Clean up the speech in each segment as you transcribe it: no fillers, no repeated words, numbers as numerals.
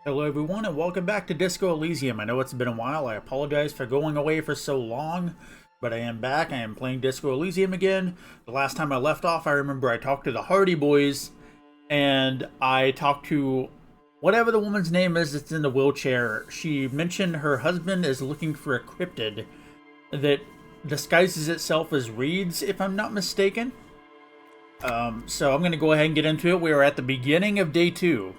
Hello everyone and welcome back to Disco Elysium. I know it's been a while, I apologize for going away for so long, but I am back. I am playing Disco Elysium again. The last time I left off, I remember I talked to the Hardy Boys, and I talked to whatever the woman's name is that's in the wheelchair. She mentioned her husband is looking for a cryptid that disguises itself as reeds, if I'm not mistaken. So I'm going to go ahead and get into it. We are at the beginning of day 2.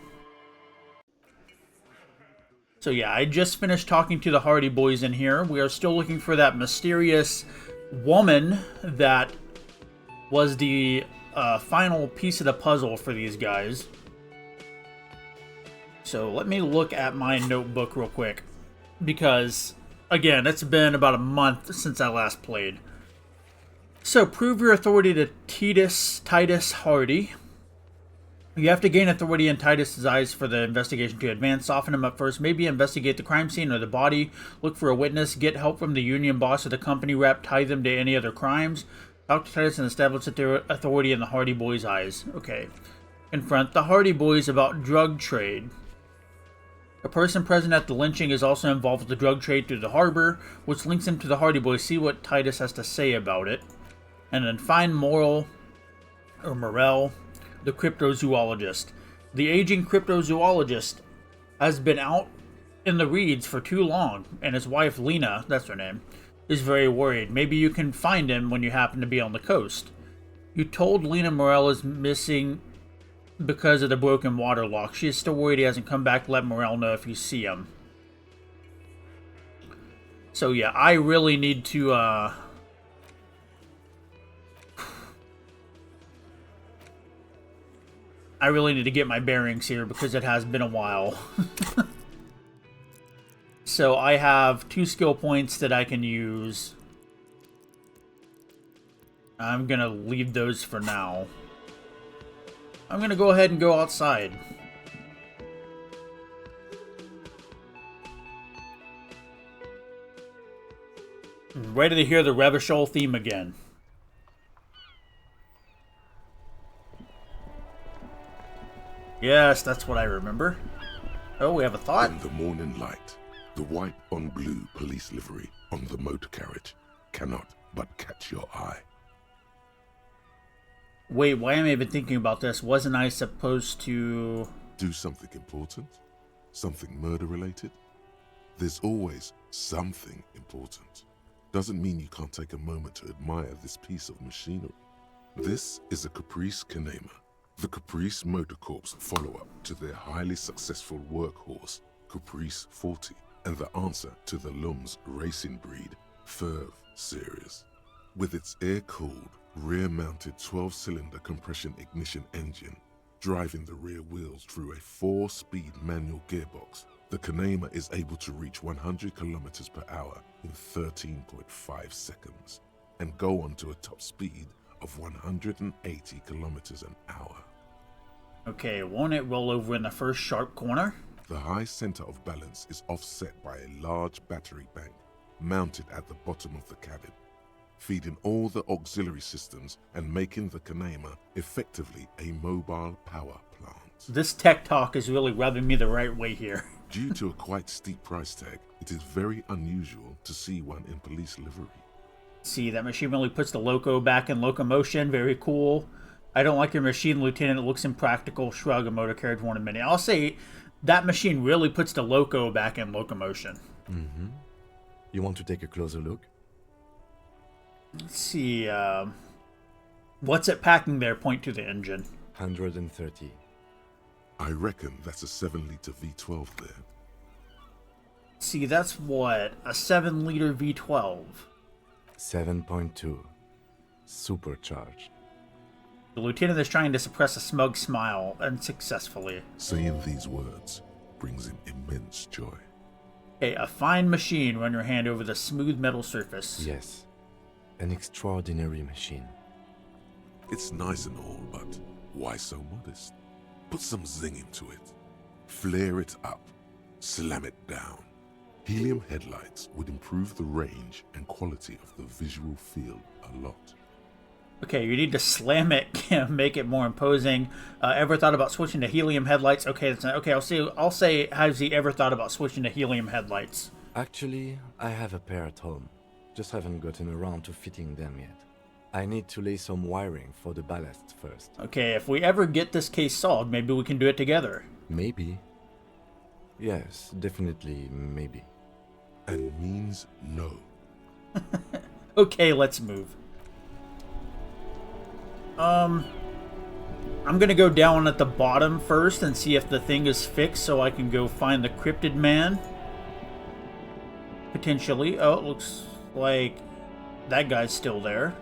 So yeah, I just finished talking to the Hardy Boys in here. We are still looking for that mysterious woman that was the final piece of the puzzle for these guys. So let me look at my notebook real quick. Because, again, it's been about a month since I last played. So, prove your authority to Titus Hardy. You have to gain authority in Titus's eyes for the investigation to advance. Soften him up first. Maybe investigate the crime scene or the body. Look for a witness. Get help from the union boss or the company rep. Tie them to any other crimes. Talk to Titus and establish their authority in the Hardy Boys' eyes. Okay. Confront the Hardy Boys about drug trade. A person present at the lynching is also involved with the drug trade through the harbor, which links him to the Hardy Boys. See what Titus has to say about it. And then find Morrell, the cryptozoologist. The aging cryptozoologist has been out in the reeds for too long, and his wife Lena, that's her name, is very worried. Maybe you can find him when you happen to be on the coast. You told Lena Morrell is missing because of the broken water lock. She is still worried he hasn't come back. Let Morrell know if you see him. So yeah, I really need to I really need to get my bearings here because it has been a while. So I have 2 skill points that I can use. I'm going to leave those for now. I'm going to go ahead and go outside. I'm ready to hear the Revachol theme again. Yes, that's what I remember. Oh, we have a thought? In the morning light, the white on blue police livery on the motor carriage cannot but catch your eye. Wait, why am I even thinking about this? Wasn't I supposed to... Do something important? Something murder-related? There's always something important. Doesn't mean you can't take a moment to admire this piece of machinery. This is a Caprice Canema, the Caprice Motor Corps follow-up to their highly successful workhorse, Caprice 40, and the answer to the Lum's racing breed, Ferv series. With its air-cooled, rear-mounted 12-cylinder compression ignition engine, driving the rear wheels through a 4-speed manual gearbox, the Canema is able to reach 100 kilometers per hour in 13.5 seconds, and go on to a top speed of 180 kilometers an hour. Okay, won't it roll over in the first sharp corner? The high center of balance is offset by a large battery bank mounted at the bottom of the cabin, feeding all the auxiliary systems and making the Canema effectively a mobile power plant. This tech talk is really rubbing me the right way here. Due to a quite steep price tag, it is very unusual to see one in police livery. See, that machine really puts the loco back in locomotion. Very cool. I don't like your machine, Lieutenant. It looks impractical. Shrug, a motor carriage one a minute. I'll say that machine really puts the loco back in locomotion. Mm-hmm. You want to take a closer look? Let's see. What's it packing there? Point to the engine. 130. I reckon that's a 7-liter V12 there. See, that's what? A 7-liter V12. 7.2. Supercharged. The lieutenant is trying to suppress a smug smile, unsuccessfully. Saying these words brings him immense joy. Okay, a fine machine. Run your hand over the smooth metal surface. Yes. An extraordinary machine. It's nice and all, but why so modest? Put some zing into it. Flare it up. Slam it down. Helium headlights would improve the range and quality of the visual field a lot. Okay, you need to slam it, make it more imposing. Ever thought about switching to helium headlights? Okay, that's not, okay. I'll say. Has he ever thought about switching to helium headlights? Actually, I have a pair at home. Just haven't gotten around to fitting them yet. I need to lay some wiring for the ballast first. Okay, if we ever get this case solved, maybe we can do it together. Maybe. Yes, definitely maybe. And means no. Okay, let's move. I'm gonna go down at the bottom first and see if the thing is fixed so I can go find the cryptid man. Potentially. Oh, it looks like that guy's still there.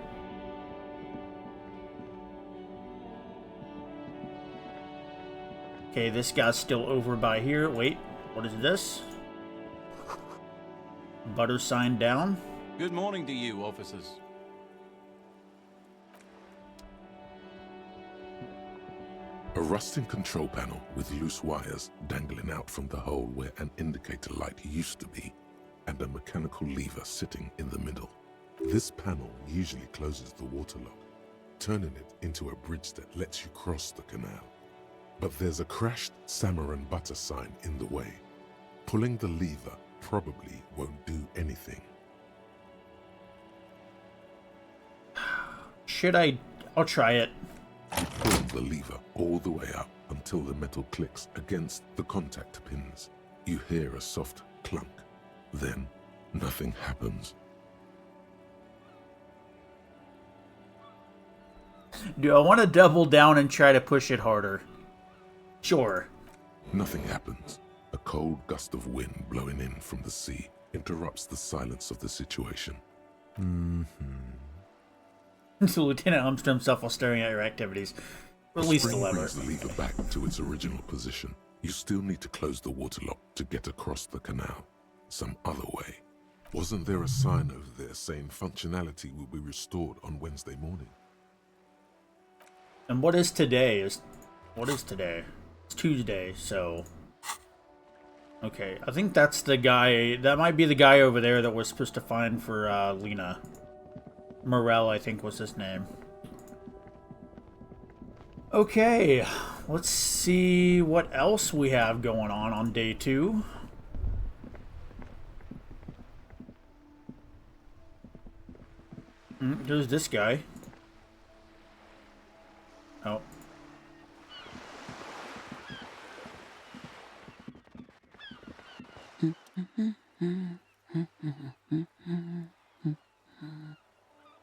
Okay, this guy's still over by here. Wait, what is this? Butter sign down. Good morning to you, officers. A rusting control panel with loose wires dangling out from the hole where an indicator light used to be, and a mechanical lever sitting in the middle. This panel usually closes the waterlock, turning it into a bridge that lets you cross the canal. But there's a crashed salmon and butter sign in the way. Pulling the lever probably won't do anything. Should I? I'll try it. You pull the lever all the way up until the metal clicks against the contact pins. You hear a soft clunk. Then, nothing happens. Do I want to double down and try to push it harder? Sure. Nothing happens. A cold gust of wind blowing in from the sea interrupts the silence of the situation. So Lieutenant hums to himself while staring at your activities. Release the Spring lever. brings the lever back to its original position. You still need to close the waterlock to get across the canal. Some other way. Wasn't there a sign over there saying functionality will be restored on Wednesday morning? And what is today? What is today? It's Tuesday, so... Okay, I think that's the guy... That might be the guy over there that we're supposed to find for Lena. Morel, I think, was his name. Okay, let's see what else we have going on day 2. There's this guy. Oh.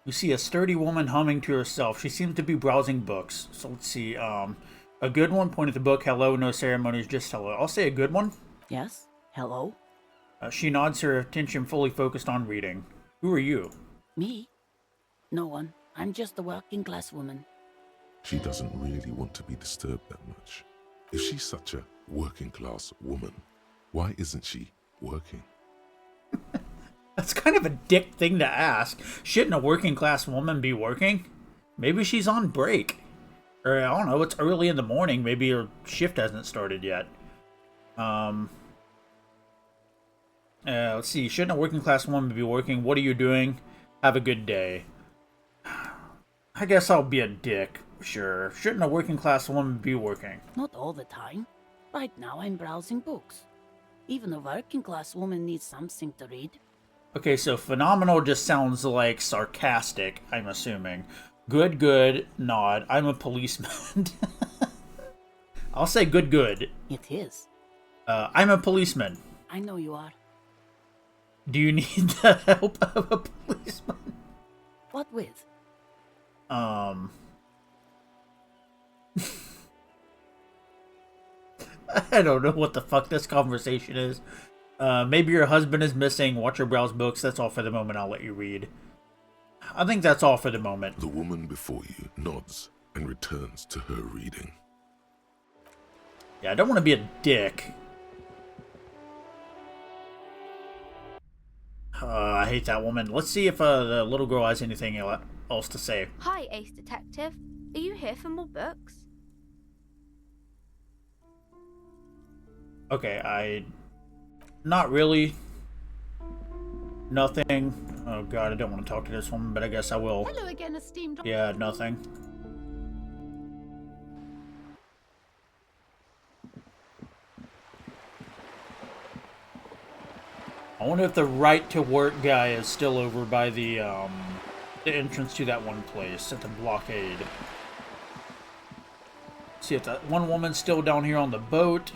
We see a sturdy woman humming to herself. She seems to be browsing books. So let's see. A good one. Point at the book. Hello. No ceremonies. Just hello. I'll say a good one. Yes? Hello? She nods, her attention fully focused on reading. Who are you? Me? No one. I'm just a working class woman. She doesn't really want to be disturbed that much. If she's such a working class woman, why isn't she working? That's kind of a dick thing to ask. Shouldn't a working class woman be working? Maybe she's on break. Or, I don't know, it's early in the morning. Maybe her shift hasn't started yet. Let's see. Shouldn't a working class woman be working? What are you doing? Have a good day. I guess I'll be a dick. Sure. Shouldn't a working class woman be working? Not all the time. Right now I'm browsing books. Even a working class woman needs something to read. Okay, so phenomenal just sounds like sarcastic, I'm assuming. Good, good, nod. I'm a policeman. I'll say good, good. It is. I'm a policeman. I know you are. Do you need the help of a policeman? What with? I don't know what the fuck this conversation is. Maybe your husband is missing. Watch your browse books. That's all for the moment. I'll let you read. I think that's all for the moment. The woman before you nods and returns to her reading. Yeah, I don't want to be a dick. I hate that woman. Let's see if the little girl has anything else to say. Hi, Ace Detective. Are you here for more books? Okay, not really. Nothing. Oh god, I don't want to talk to this woman, but I guess I will. Hello again, esteemed. Yeah, nothing. I wonder if the right to work guy is still over by the entrance to that one place at the blockade. See if that one woman's still down here on the boat.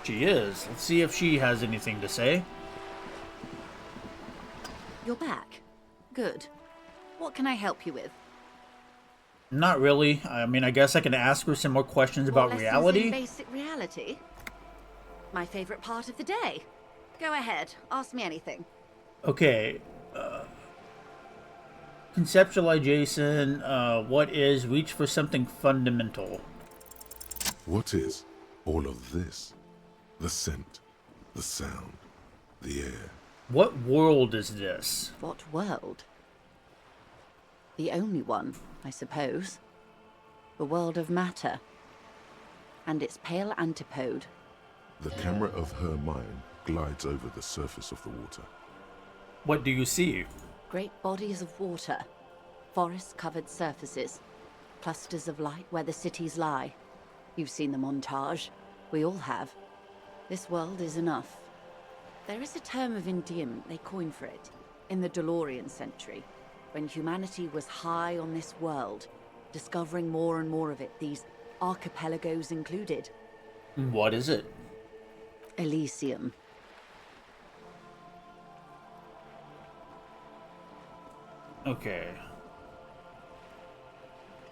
She is. Let's see if she has anything to say. You're back. Good. What can I help you with? Not really. I mean, I guess I can ask her some more questions More about lessons reality. in basic reality? My favorite part of the day. Go ahead. Ask me anything. Okay. Conceptualization, what is reach for something fundamental? What is all of this? The scent, the sound, the air. What world is this? What world? The only one, I suppose. The world of matter. And its pale antipode. The camera of her mind glides over the surface of the water. What do you see? Great bodies of water. Forest-covered surfaces. Clusters of light where the cities lie. You've seen the montage. We all have. This world is enough. There is a term of endearment they coined for it, in the DeLorean century, when humanity was high on this world, discovering more and more of it, these archipelagos included. What is it? Elysium. Okay.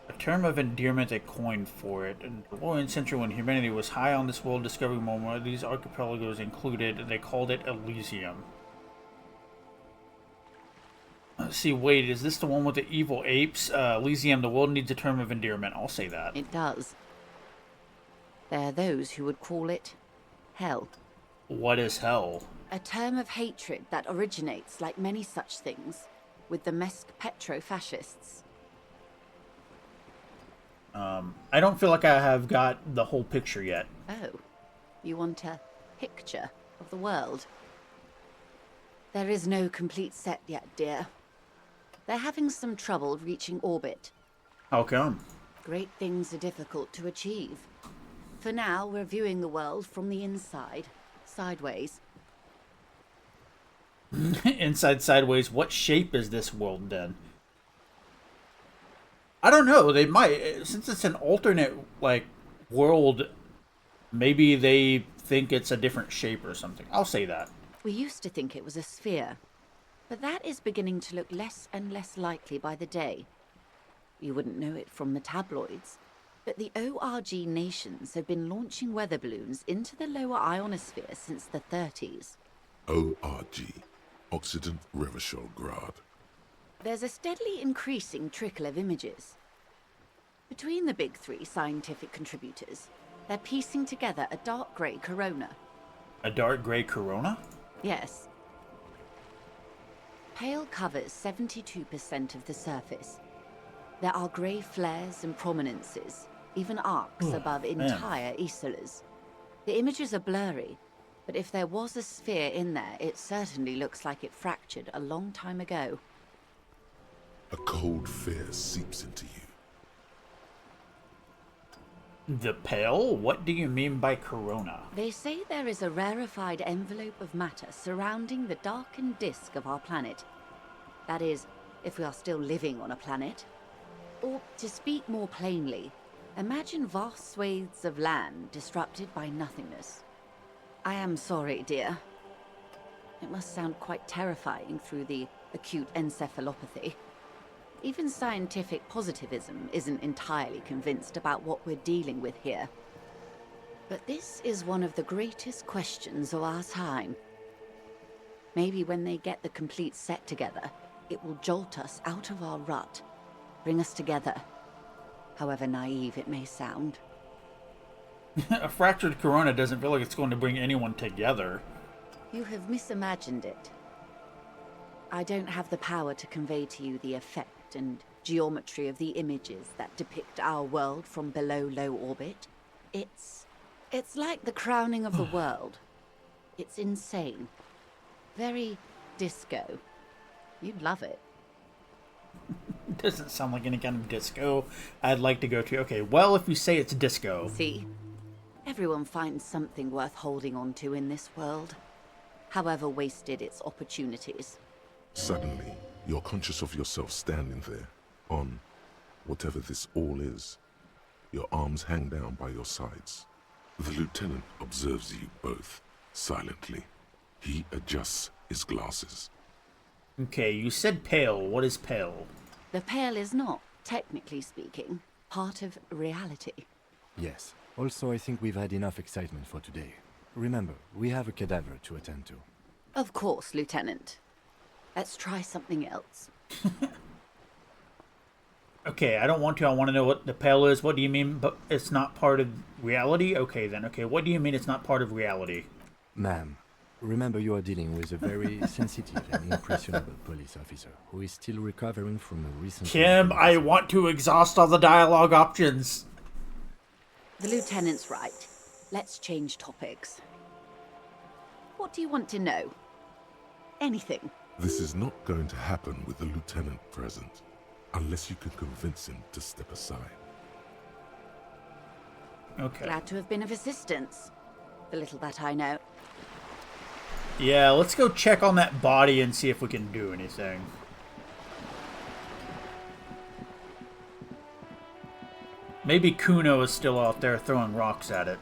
A term of endearment they coined for it. In the DeLorean century, when humanity was high on this world, discovering more and more of these archipelagos included, they called it Elysium. Let's see, wait, is this the one with the evil apes? Elysium, the world needs a term of endearment. I'll say that. It does. There are those who would call it hell. What is hell? A term of hatred that originates, like many such things, with the Mesk petro-fascists. I don't feel like I have got the whole picture yet. Oh, you want a picture of the world? There is no complete set yet, dear. They're having some trouble reaching orbit. How come? Great things are difficult to achieve. For now, we're viewing the world from the inside, sideways. Inside, sideways, what shape is this world then? I don't know. They might, since it's an alternate, like, world, maybe they think it's a different shape or something. I'll say that. We used to think it was a sphere, but that is beginning to look less and less likely by the day. You wouldn't know it from the tabloids, but the ORG nations have been launching weather balloons into the lower ionosphere since the 30s. ORG, Occident Revichol-Grad. There's a steadily increasing trickle of images. Between the big three scientific contributors, they're piecing together a dark grey corona. A dark gray corona? Yes. Pale covers 72% of the surface. There are grey flares and prominences, even arcs above entire isolas. The images are blurry, but if there was a sphere in there, it certainly looks like it fractured a long time ago. A cold fear seeps into you. The pale? What do you mean by corona? They say there is a rarefied envelope of matter surrounding the darkened disk of our planet. That is, if we are still living on a planet. Or, to speak more plainly, imagine vast swathes of land disrupted by nothingness. I am sorry, dear. It must sound quite terrifying through the acute encephalopathy. Even scientific positivism isn't entirely convinced about what we're dealing with here. But this is one of the greatest questions of our time. Maybe when they get the complete set together, it will jolt us out of our rut, bring us together, however naive it may sound. A fractured corona doesn't feel like it's going to bring anyone together. You have misimagined it. I don't have the power to convey to you the effect and geometry of the images that depict our world from below low orbit. It's It's like the crowning of the world. It's insane. Very disco. You'd love it. Doesn't sound like any kind of disco I'd like to go to. Okay, well, if you say it's disco. See? Everyone finds something worth holding on to in this world, however wasted its opportunities. Suddenly, you're conscious of yourself standing there, on whatever this all is. Your arms hang down by your sides. The lieutenant observes you both, silently. He adjusts his glasses. Okay, you said pale. What is pale? The Pale is not, technically speaking, part of reality. Yes. Also, I think we've had enough excitement for today. Remember, we have a cadaver to attend to. Of course, Lieutenant. Let's try something else. Okay, I don't want to. I want to know what the pale is. What do you mean? But it's not part of reality? Okay, then. Okay, what do you mean it's not part of reality? Ma'am, remember you are dealing with a very sensitive and impressionable police officer who is still recovering from a recent... Kim, I want to exhaust all the dialogue options. The Lieutenant's right. Let's change topics. What do you want to know? Anything. This is not going to happen with the lieutenant present, unless you can convince him to step aside. Okay. Glad to have been of assistance. The little that I know. Yeah, let's go check on that body and see if we can do anything. Maybe Kuno is still out there throwing rocks at it.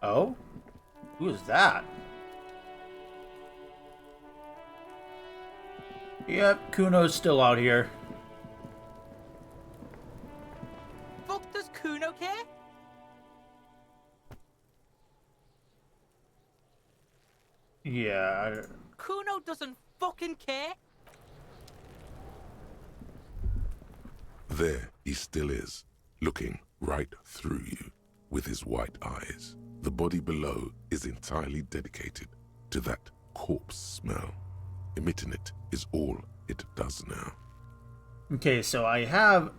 Oh? Who is that? Yep, Kuno's still out here. Fuck does Kuno care? Yeah. Kuno doesn't fucking care. There he still is, looking right through you with his white eyes. The body below is entirely dedicated to that corpse smell. Emitting it is all it does now. Okay, so I have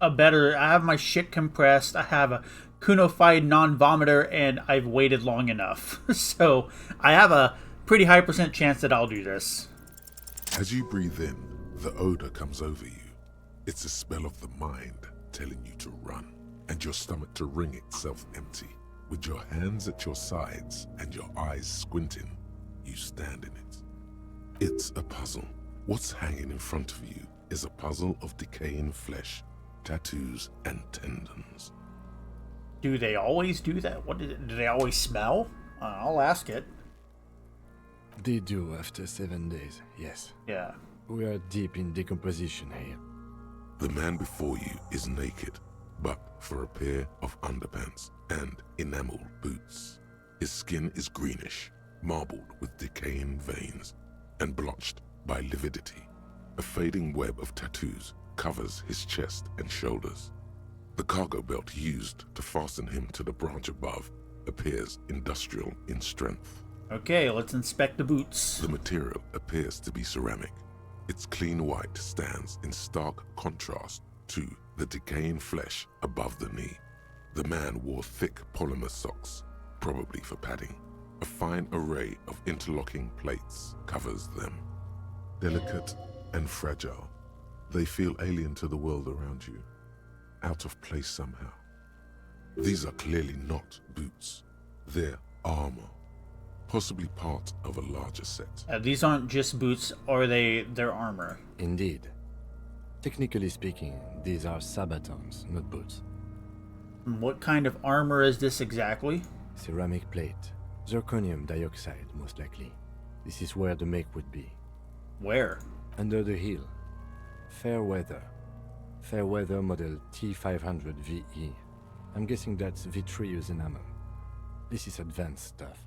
my shit compressed, I have a Kuno-fied non-vomiter, and I've waited long enough. So I have a pretty high % chance that I'll do this. As you breathe in, the odor comes over you. It's a smell of the mind telling you to run, and your stomach to wring itself empty. With your hands at your sides and your eyes squinting, you stand in it. It's a puzzle. What's hanging in front of you is a puzzle of decaying flesh, tattoos, and tendons. Do they always do that? Do they always smell? I'll ask it. They do after 7 days, yes. Yeah. We are deep in decomposition here. The man before you is naked, but for a pair of underpants and enameled boots. His skin is greenish, marbled with decaying veins, and blotched by lividity. A fading web of tattoos covers his chest and shoulders. The cargo belt used to fasten him to the branch above appears industrial in strength. Okay, let's inspect the boots. The material appears to be ceramic. Its clean white stands in stark contrast to the decaying flesh above the knee. The man wore thick polymer socks, probably for padding. A fine array of interlocking plates covers them. Delicate and fragile, they feel alien to the world around you, out of place somehow. These are clearly not boots. They're armor, possibly part of a larger set. These aren't just boots, or they're armor. Indeed. Technically speaking, these are sabatons, not boots. What kind of armor is this exactly? Ceramic plate. Zirconium dioxide, most likely. This is where the make would be. Where? Under the heel. Fairweather. Fairweather model T500 VE. I'm guessing that's vitreous enamel. This is advanced stuff.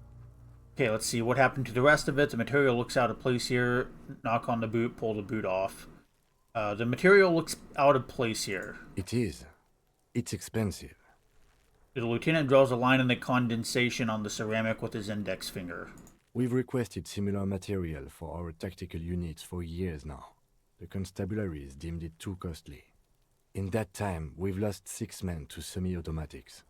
Okay, let's see what happened to the rest of it. The material looks out of place here. Knock on the boot, pull the boot off. The material looks out of place here. It is. It's expensive. The lieutenant draws a line in the condensation on the ceramic with his index finger. We've requested similar material for our tactical units for years now. The constabularies deemed it too costly. In that time, we've lost 6 men to semi-automatics.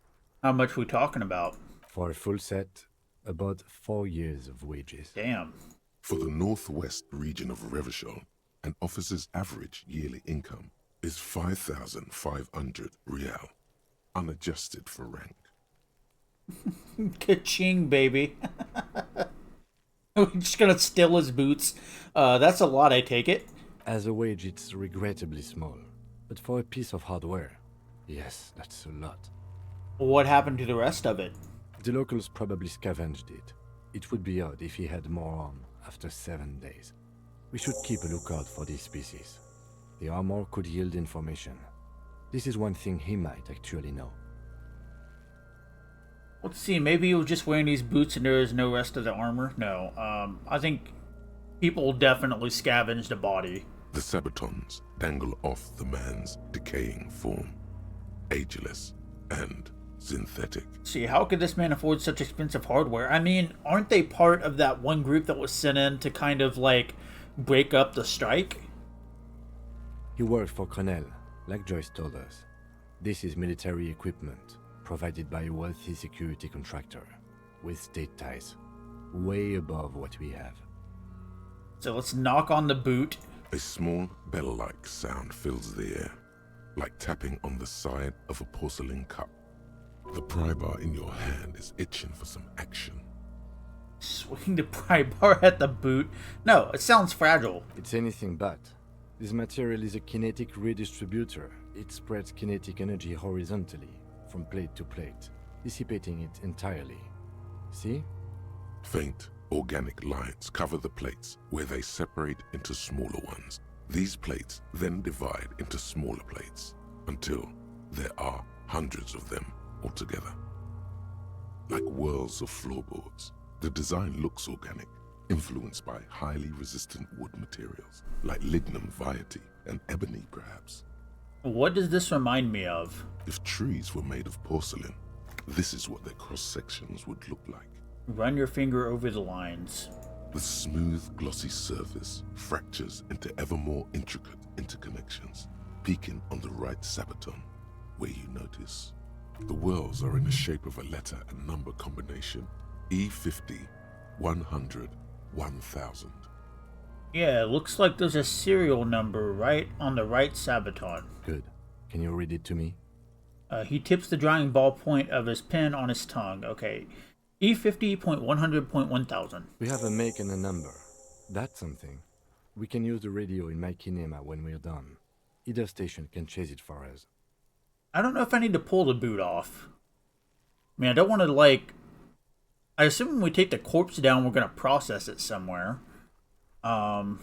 How much we talking about? For a full set, about 4 years of wages. Damn. For the northwest region of Revachol, an officer's average yearly income is 5,500 real, unadjusted for rank. Ka-ching, baby. We're just gonna steal his boots. That's a lot, I take it. As a wage, it's regrettably small. But for a piece of hardware, yes, that's a lot. What happened to the rest of it? The locals probably scavenged it. It would be odd if he had more on after 7 days. We should keep a lookout for these species. The armor could yield information. This is one thing he might actually know. Let's see, maybe he was just wearing these boots and there is no rest of the armor? No, I think people definitely scavenged the body. The sabatons dangle off the man's decaying form, ageless and synthetic. See, how could this man afford such expensive hardware? I mean, aren't they part of that one group that was sent in to kind of, like, break up the strike? He worked for Cronel, like Joyce told us. This is military equipment, provided by a wealthy security contractor, with state ties, way above what we have. So let's knock on the boot. A small bell-like sound fills the air, like tapping on the side of a porcelain cup. The pry bar in your hand is itching for some action. Swing the pry bar at the boot? No, it sounds fragile. It's anything but. This material is a kinetic redistributor. It spreads kinetic energy horizontally, from plate to plate, dissipating it entirely. See? Faint, organic lines cover the plates where they separate into smaller ones. These plates then divide into smaller plates until there are hundreds of them altogether. Like whirls of floorboards, the design looks organic, influenced by highly resistant wood materials, like lignum vitae and ebony perhaps. What does this remind me of? If trees were made of porcelain, this is what their cross-sections would look like. Run your finger over the lines. The smooth, glossy surface fractures into ever more intricate interconnections, peaking on the right sabaton, where you notice the whirls are in the shape of a letter and number combination, E50, 100, 1000. Yeah, it looks like there's a serial number right on the right sabaton. Good. Can you read it to me? He tips the drying ballpoint of his pen on his tongue. Okay. E50.100.1000. We have a make and a number. That's something. We can use the radio in my kinema when we're done. Either station can chase it for us. I don't know if I need to pull the boot off. I mean, I don't want to, like... I assume when we take the corpse down, we're going to process it somewhere. Do I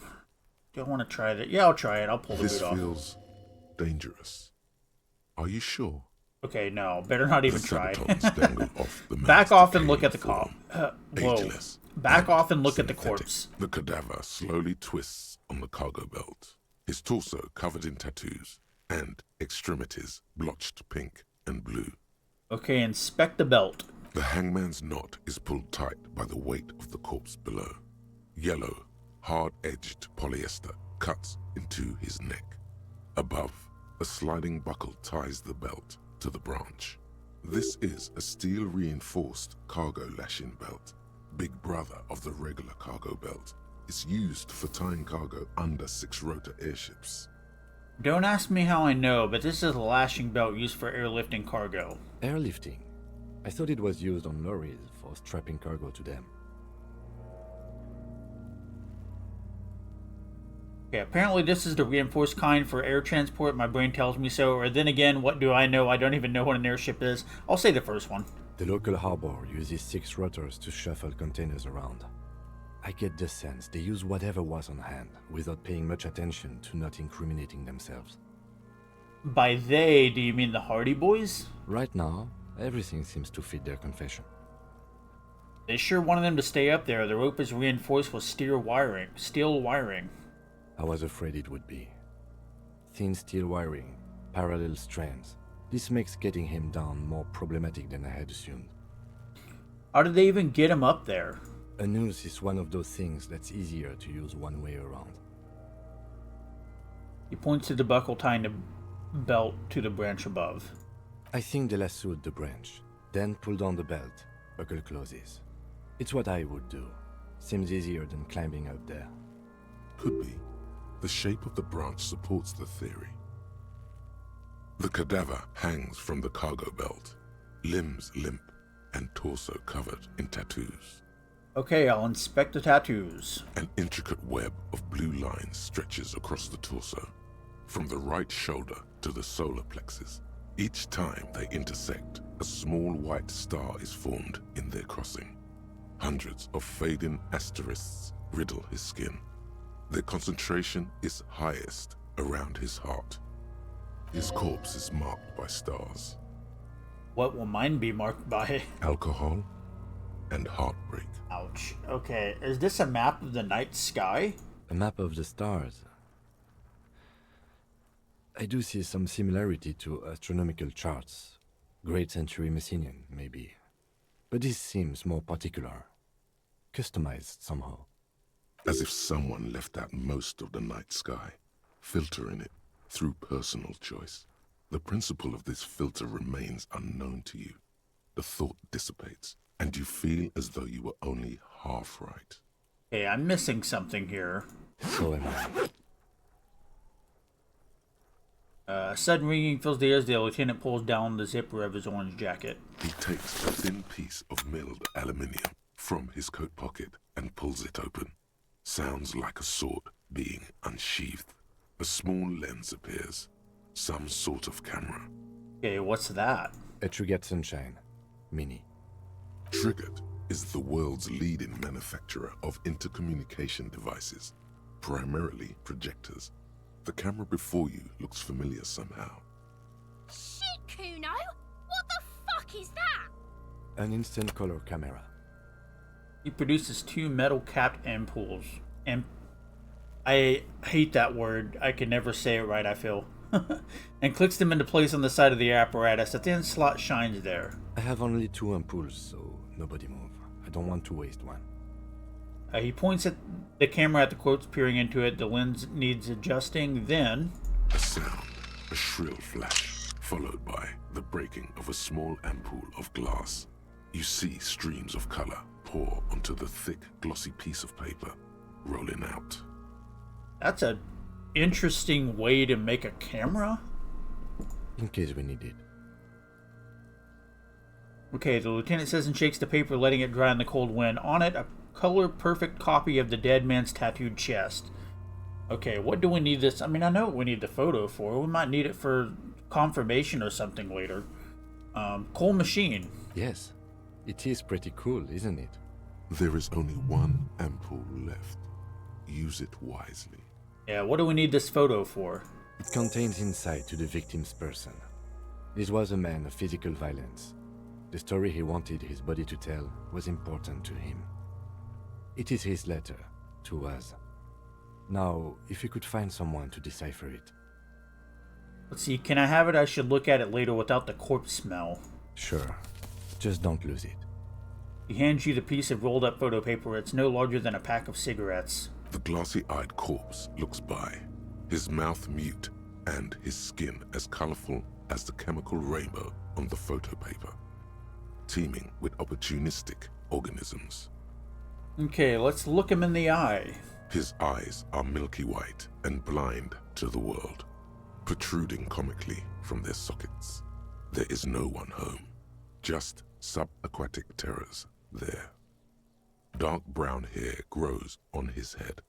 want to try that? Yeah, I'll try it. I'll pull the This boot off. feels dangerous. Are you sure? Okay, no. Better not even The try. sabatons dangle off the man's Back off and look at the decaying cop. form, Whoa. ageless Back off and look at the synthetic. corpse. The cadaver slowly twists on the cargo belt, his torso covered in tattoos, and extremities blotched pink and blue. Okay, inspect the belt. The hangman's knot is pulled tight by the weight of the corpse below. Yellow, hard-edged polyester cuts into his neck. Above, a sliding buckle ties the belt to the branch. This is a steel-reinforced cargo lashing belt, big brother of the regular cargo belt. It's used for tying cargo under 6-rotor airships. Don't ask me how I know, but this is a lashing belt used for airlifting cargo. Airlifting. I thought it was used on lorries for strapping cargo to them. Okay, apparently this is the reinforced kind for air transport. My brain tells me so. Or then again, what do I know? I don't even know what an airship is. I'll say the first one. The local harbor uses 6 rotors to shuffle containers around. I get the sense they use whatever was on hand, without paying much attention to not incriminating themselves. By they, do you mean the Hardy Boys? Right now, everything seems to fit their confession. They sure wanted them to stay up there. The rope is reinforced with steel wiring. I was afraid it would be. Thin steel wiring, parallel strands. This makes getting him down more problematic than I had assumed. How did they even get him up there? A noose is one of those things that's easier to use one way around. He points to the buckle tying the belt to the branch above. I think they lassoed the branch, then pulled on the belt. Buckle closes. It's what I would do. Seems easier than climbing up there. Could be. The shape of the branch supports the theory. The cadaver hangs from the cargo belt, limbs limp and torso covered in tattoos. Okay, I'll inspect the tattoos. An intricate web of blue lines stretches across the torso, from the right shoulder to the solar plexus. Each time they intersect, a small white star is formed in their crossing. Hundreds of fading asterisks riddle his skin. Their concentration is highest around his heart. His corpse is marked by stars. What will mine be marked by? Alcohol and heartbreak. Ouch. Okay, is this a map of the night sky? A map of the stars. I do see some similarity to astronomical charts. Great Century Messinian, maybe. But this seems more particular. Customized somehow. As if someone left out most of the night sky, filtering it through personal choice. The principle of this filter remains unknown to you. The thought dissipates, and you feel as though you were only half right. Okay, I'm missing something here. So am I. Sudden ringing fills the air as the lieutenant pulls down the zipper of his orange jacket. He takes a thin piece of milled aluminium from his coat pocket and pulls it open. Sounds like a sword being unsheathed. A small lens appears. Some sort of camera. Okay, what's that? A Trigger Sunshine. Mini. Triggered is the world's leading manufacturer of intercommunication devices, primarily projectors. The camera before you looks familiar somehow. Shit, Kuno! What the fuck is that? An instant color camera. He produces two metal-capped ampoules. I hate that word. I can never say it right, I feel. And clicks them into place on the side of the apparatus. A thin slot shines there. I have only 2 ampoules, so nobody move. I don't want to waste one. He points at the camera at the quotes, peering into it. The lens needs adjusting. Then A sound, a shrill flash, followed by the breaking of a small ampoule of glass. You see streams of color pour onto the thick, glossy piece of paper, rolling out. that's a interesting way to make a camera. In case we need it. Okay, the lieutenant says and shakes the paper, letting it dry in the cold wind. On it, a color-perfect copy of the dead man's tattooed chest. Okay, what do we need this? I mean, I know what we need the photo for. We might need it for confirmation or something later. Coal machine. Yes. It is pretty cool, isn't it? There is only one ampoule left. Use it wisely. Yeah, what do we need this photo for? It contains insight to the victim's person. This was a man of physical violence. The story he wanted his body to tell was important to him. It is his letter to us. Now, if you could find someone to decipher it. Let's see, can I have it? I should look at it later without the corpse smell. Sure. Just don't lose it. He hands you the piece of rolled up photo paper. It's no larger than a pack of cigarettes. The glossy-eyed corpse looks by, his mouth mute and his skin as colorful as the chemical rainbow on the photo paper, teeming with opportunistic organisms. Okay, let's look him in the eye. His eyes are milky white and blind to the world, protruding comically from their sockets. There is no one home, just subaquatic terrors there. Dark brown hair grows on his head.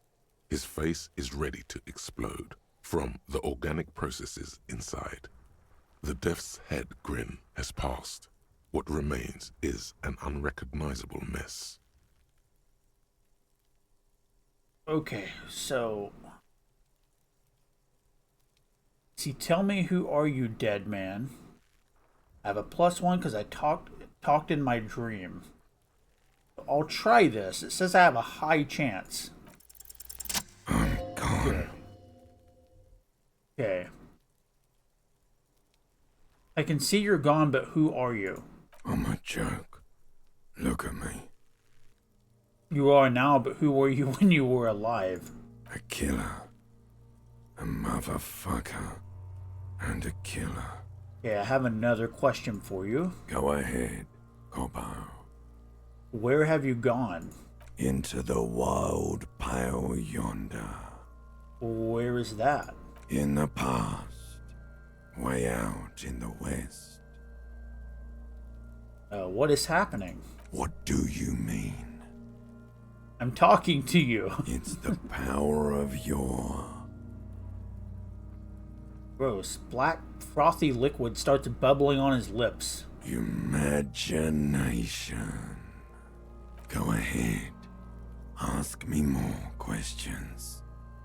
His face is ready to explode from the organic processes inside. The death's head grin has passed. What remains is an unrecognizable mess. Okay, so... See, tell me, who are you, dead man? I have a +1 because I talked in my dream. I'll try this. It says I have a high chance. I'm gone. Okay. I can see you're gone, but who are you? I'm a joke. Look at me. You are now, but who were you when you were alive? A killer. A motherfucker. And a killer. Okay, I have another question for you. Go ahead, Coppo. Where have you gone? Into the wild pale yonder. Where is that? In the past. Way out in the west. What is happening? What do you mean? I'm talking to you. It's the power of your... Gross. Black, frothy liquid starts bubbling on his lips. Imagination. Go ahead. Ask me more questions.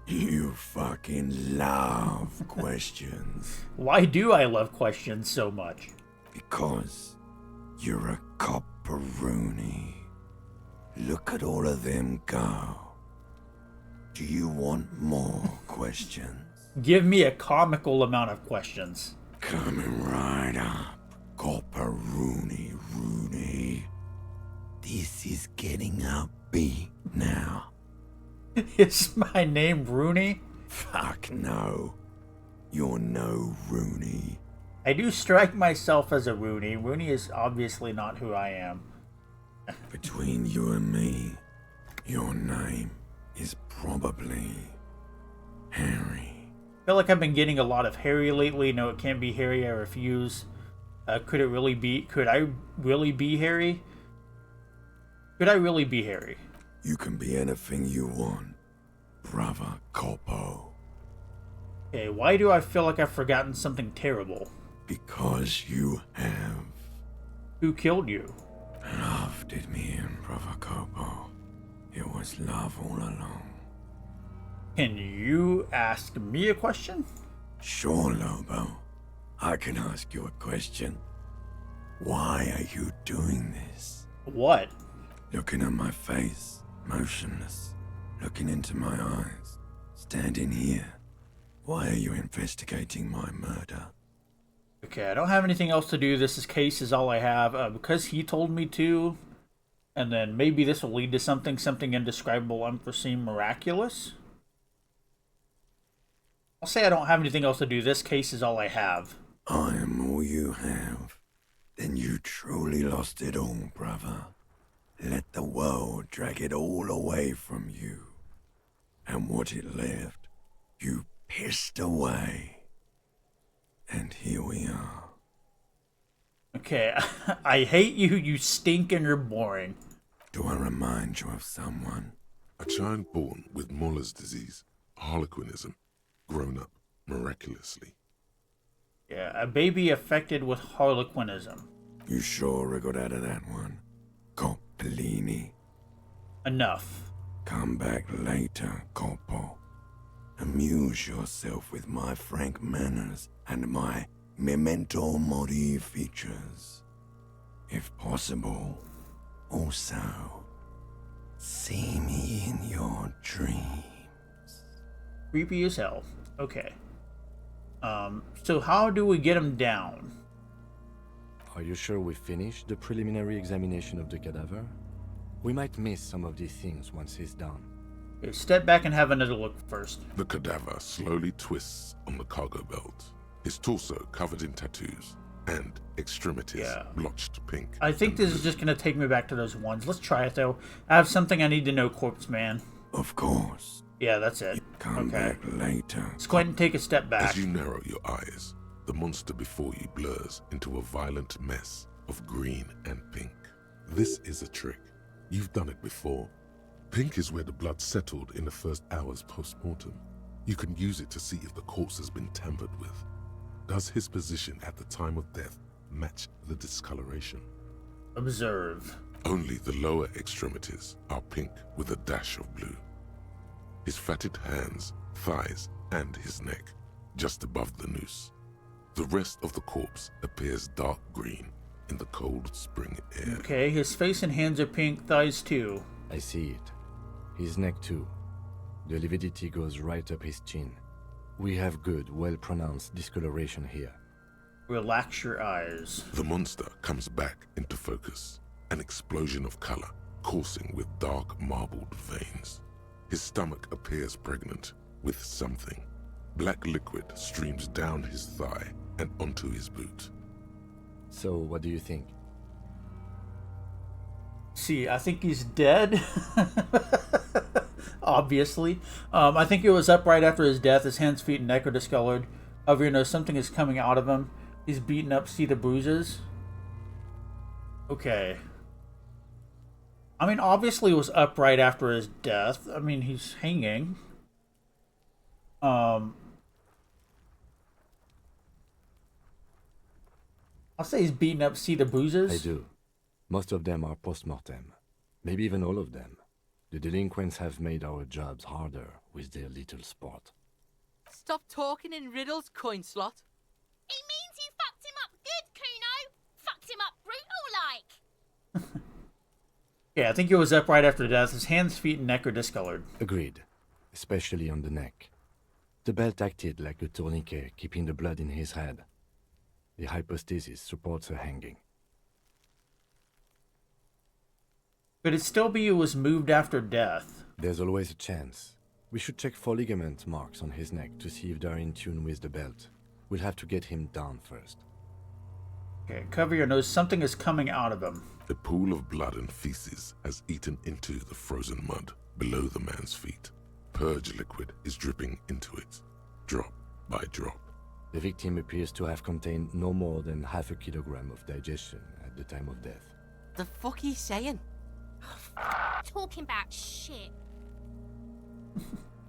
You fucking love questions. Why do I love questions so much? Because you're a copperoonie. Look at all of them go. Do you want more questions? Give me a comical amount of questions. Coming right up, copperoonie Rooney. This is getting upbeat now. Is my name Rooney? Fuck no. You're no Rooney. I do strike myself as a Rooney. Rooney is obviously not who I am. Between you and me, your name is probably Harry. I feel like I've been getting a lot of Harry lately. No, it can't be Harry. I refuse. Could I really be Harry? Could I really be Harry? You can be anything you want, brother Coppo. Okay, why do I feel like I've forgotten something terrible? Because you have. Who killed you? Love did me in, brother Coppo. It was love all along. Can you ask me a question? Sure, Lobo. I can ask you a question. Why are you doing this? What? Looking at my face, motionless, looking into my eyes, standing here. Why are you investigating my murder? Okay, I don't have anything else to do. This case is all I have. Because he told me to, and then maybe this will lead to something indescribable, unforeseen, miraculous. I'll say I don't have anything else to do. This case is all I have. I am all you have. Then you truly lost it all, brother. Let the world drag it all away from you. And what it left, you pissed away. And here we are. Okay, I hate you, you stink and you're boring. Do I remind you of someone? A child born with Muller's disease, harlequinism, grown up miraculously. Yeah, a baby affected with harlequinism. You sure I got out of that one? Coppellini. Enough. Come back later, Coppo. Amuse yourself with my frank manners and my memento mori features. If possible, also, see me in your dreams. Creepy as hell. Okay. So how do we get him down? Are you sure we finished the preliminary examination of the cadaver? We might miss some of these things once he's done. Okay, step back and have another look first. The cadaver slowly twists on the cargo belt, his torso covered in tattoos, and extremities blotched pink. I think this is just going to take me back to those ones. Let's try it, though. I have something I need to know, Corpse Man. Of course. Yeah, that's it. Come back later. Let's go ahead and take a step back. As you narrow your eyes, the monster before you blurs into a violent mess of green and pink. This is a trick. You've done it before. Pink is where the blood settled in the first hours post-mortem. You can use it to see if the corpse has been tampered with. Does his position at the time of death match the discoloration? Observe. Only the lower extremities are pink with a dash of blue. His fatted hands, thighs, and his neck, just above the noose. The rest of the corpse appears dark green in the cold spring air. Okay, his face and hands are pink, thighs too. I see it. His neck too. The lividity goes right up his chin. We have good, well-pronounced discoloration here. Relax your eyes. The monster comes back into focus, an explosion of color, coursing with dark marbled veins. His stomach appears pregnant with something. Black liquid streams down his thigh and onto his boot. So, what do you think? See, I think he's dead. Obviously. I think it was up right after his death. His hands, feet, and neck are discolored. However, you know, something is coming out of him. He's beaten up. See the bruises? Okay. I mean, obviously it was up right after his death. I mean, he's hanging. I'll say he's beaten up. See the bruises? I do. Most of them are post-mortem. Maybe even all of them. The delinquents have made our jobs harder with their little sport. Stop talking in riddles, coin slot. He means you fucked him up good, Kuno. Fucked him up brutal like. Yeah, I think it was up right after death. His hands, feet, and neck are discolored. Agreed. Especially on the neck. The belt acted like a tourniquet, keeping the blood in his head. The hypostasis supports a hanging. Could it still be it was moved after death? There's always a chance. We should check for ligament marks on his neck to see if they're in tune with the belt. We'll have to get him down first. Okay, cover your nose. Something is coming out of him. A pool of blood and feces has eaten into the frozen mud below the man's feet. Purge liquid is dripping into it, drop by drop. The victim appears to have contained no more than half a kilogram of digestion at the time of death. The fuck he's saying? Talking about shit.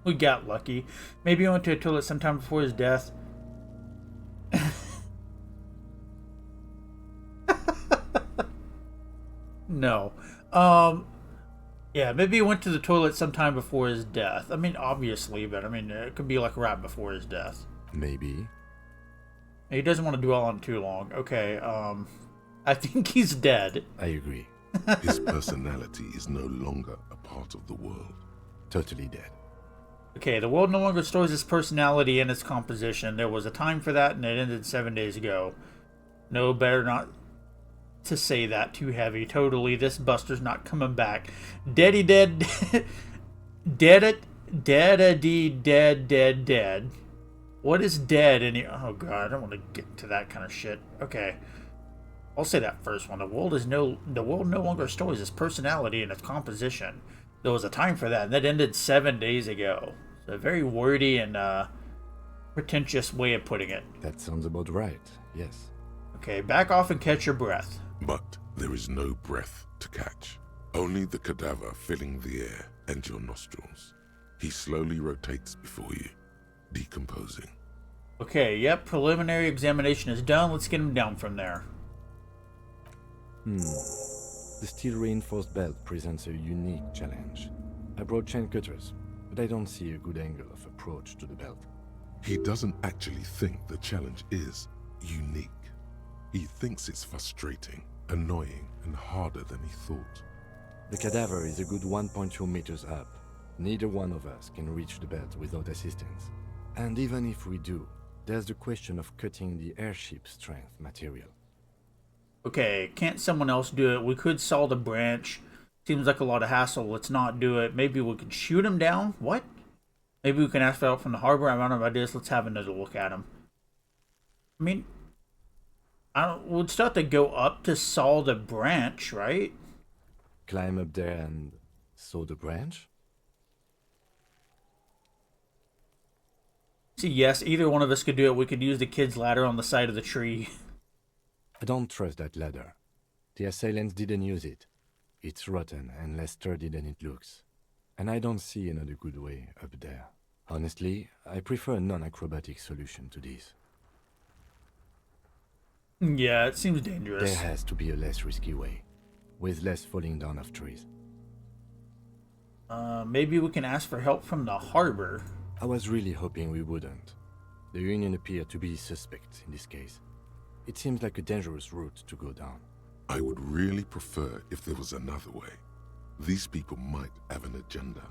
We got lucky. Maybe he went to a toilet sometime before his death. No. Yeah, maybe he went to the toilet sometime before his death. I mean, obviously, but I mean, it could be like right before his death. Maybe. He doesn't want to dwell on it too long. Okay, I think he's dead. I agree. His personality is no longer a part of the world. Totally dead. Okay, the world no longer stores its personality and its composition. There was a time for that, and it ended 7 days ago. No, better not to say that too heavy. Totally, this Buster's not coming back. Deady dead. Dead. What is dead? Oh god, I don't want to get into that kind of shit. Okay. I'll say that first one. The world no longer stores its personality and its composition. There was a time for that, and that ended 7 days ago. It's a very wordy and pretentious way of putting it. That sounds about right, yes. Okay, back off and catch your breath. But there is no breath to catch. Only the cadaver filling the air and your nostrils. He slowly rotates before you, decomposing. Okay, yep, preliminary examination is done. Let's get him down from there. The steel-reinforced belt presents a unique challenge. I brought chain cutters, but I don't see a good angle of approach to the belt. He doesn't actually think the challenge is unique. He thinks it's frustrating, annoying, and harder than he thought. The cadaver is a good 1.2 meters up. Neither one of us can reach the belt without assistance. And even if we do, there's the question of cutting the airship strength material. Okay, can't someone else do it? We could saw the branch. Seems like a lot of hassle. Let's not do it. Maybe we could shoot him down? What? Maybe we can ask for help from the harbor. I'm out of ideas. Let's have another look at him. I mean, we'd still have to go up to saw the branch, right? Climb up there and saw the branch? See, yes, either one of us could do it. We could use the kid's ladder on the side of the tree. I don't trust that ladder. The assailants didn't use it. It's rotten and less sturdy than it looks. And I don't see another good way up there. Honestly, I prefer a non-acrobatic solution to this. Yeah, it seems dangerous. There has to be a less risky way, with less falling down of trees. Maybe we can ask for help from the harbor. I was really hoping we wouldn't. The Union appeared to be suspect in this case. It seems like a dangerous route to go down. I would really prefer if there was another way. These people might have an agenda.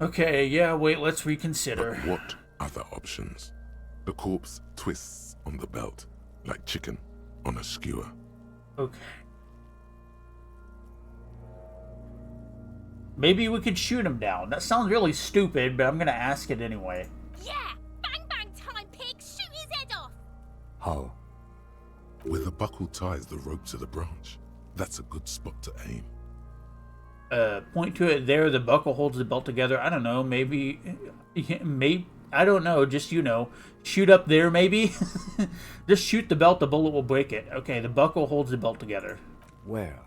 Okay, yeah, wait, let's reconsider. But what other options? The corpse twists on the belt, like chicken on a skewer. Okay. Maybe we could shoot him down. That sounds really stupid, but I'm gonna ask it anyway. Yeah! Bang bang time, pig! Shoot his head off! How? Where the buckle ties the rope to the branch. That's a good spot to aim. Point to it there. The buckle holds the belt together. I don't know. Maybe. I don't know. Just, shoot up there, maybe? Just shoot the belt. The bullet will break it. Okay, the buckle holds the belt together. Where?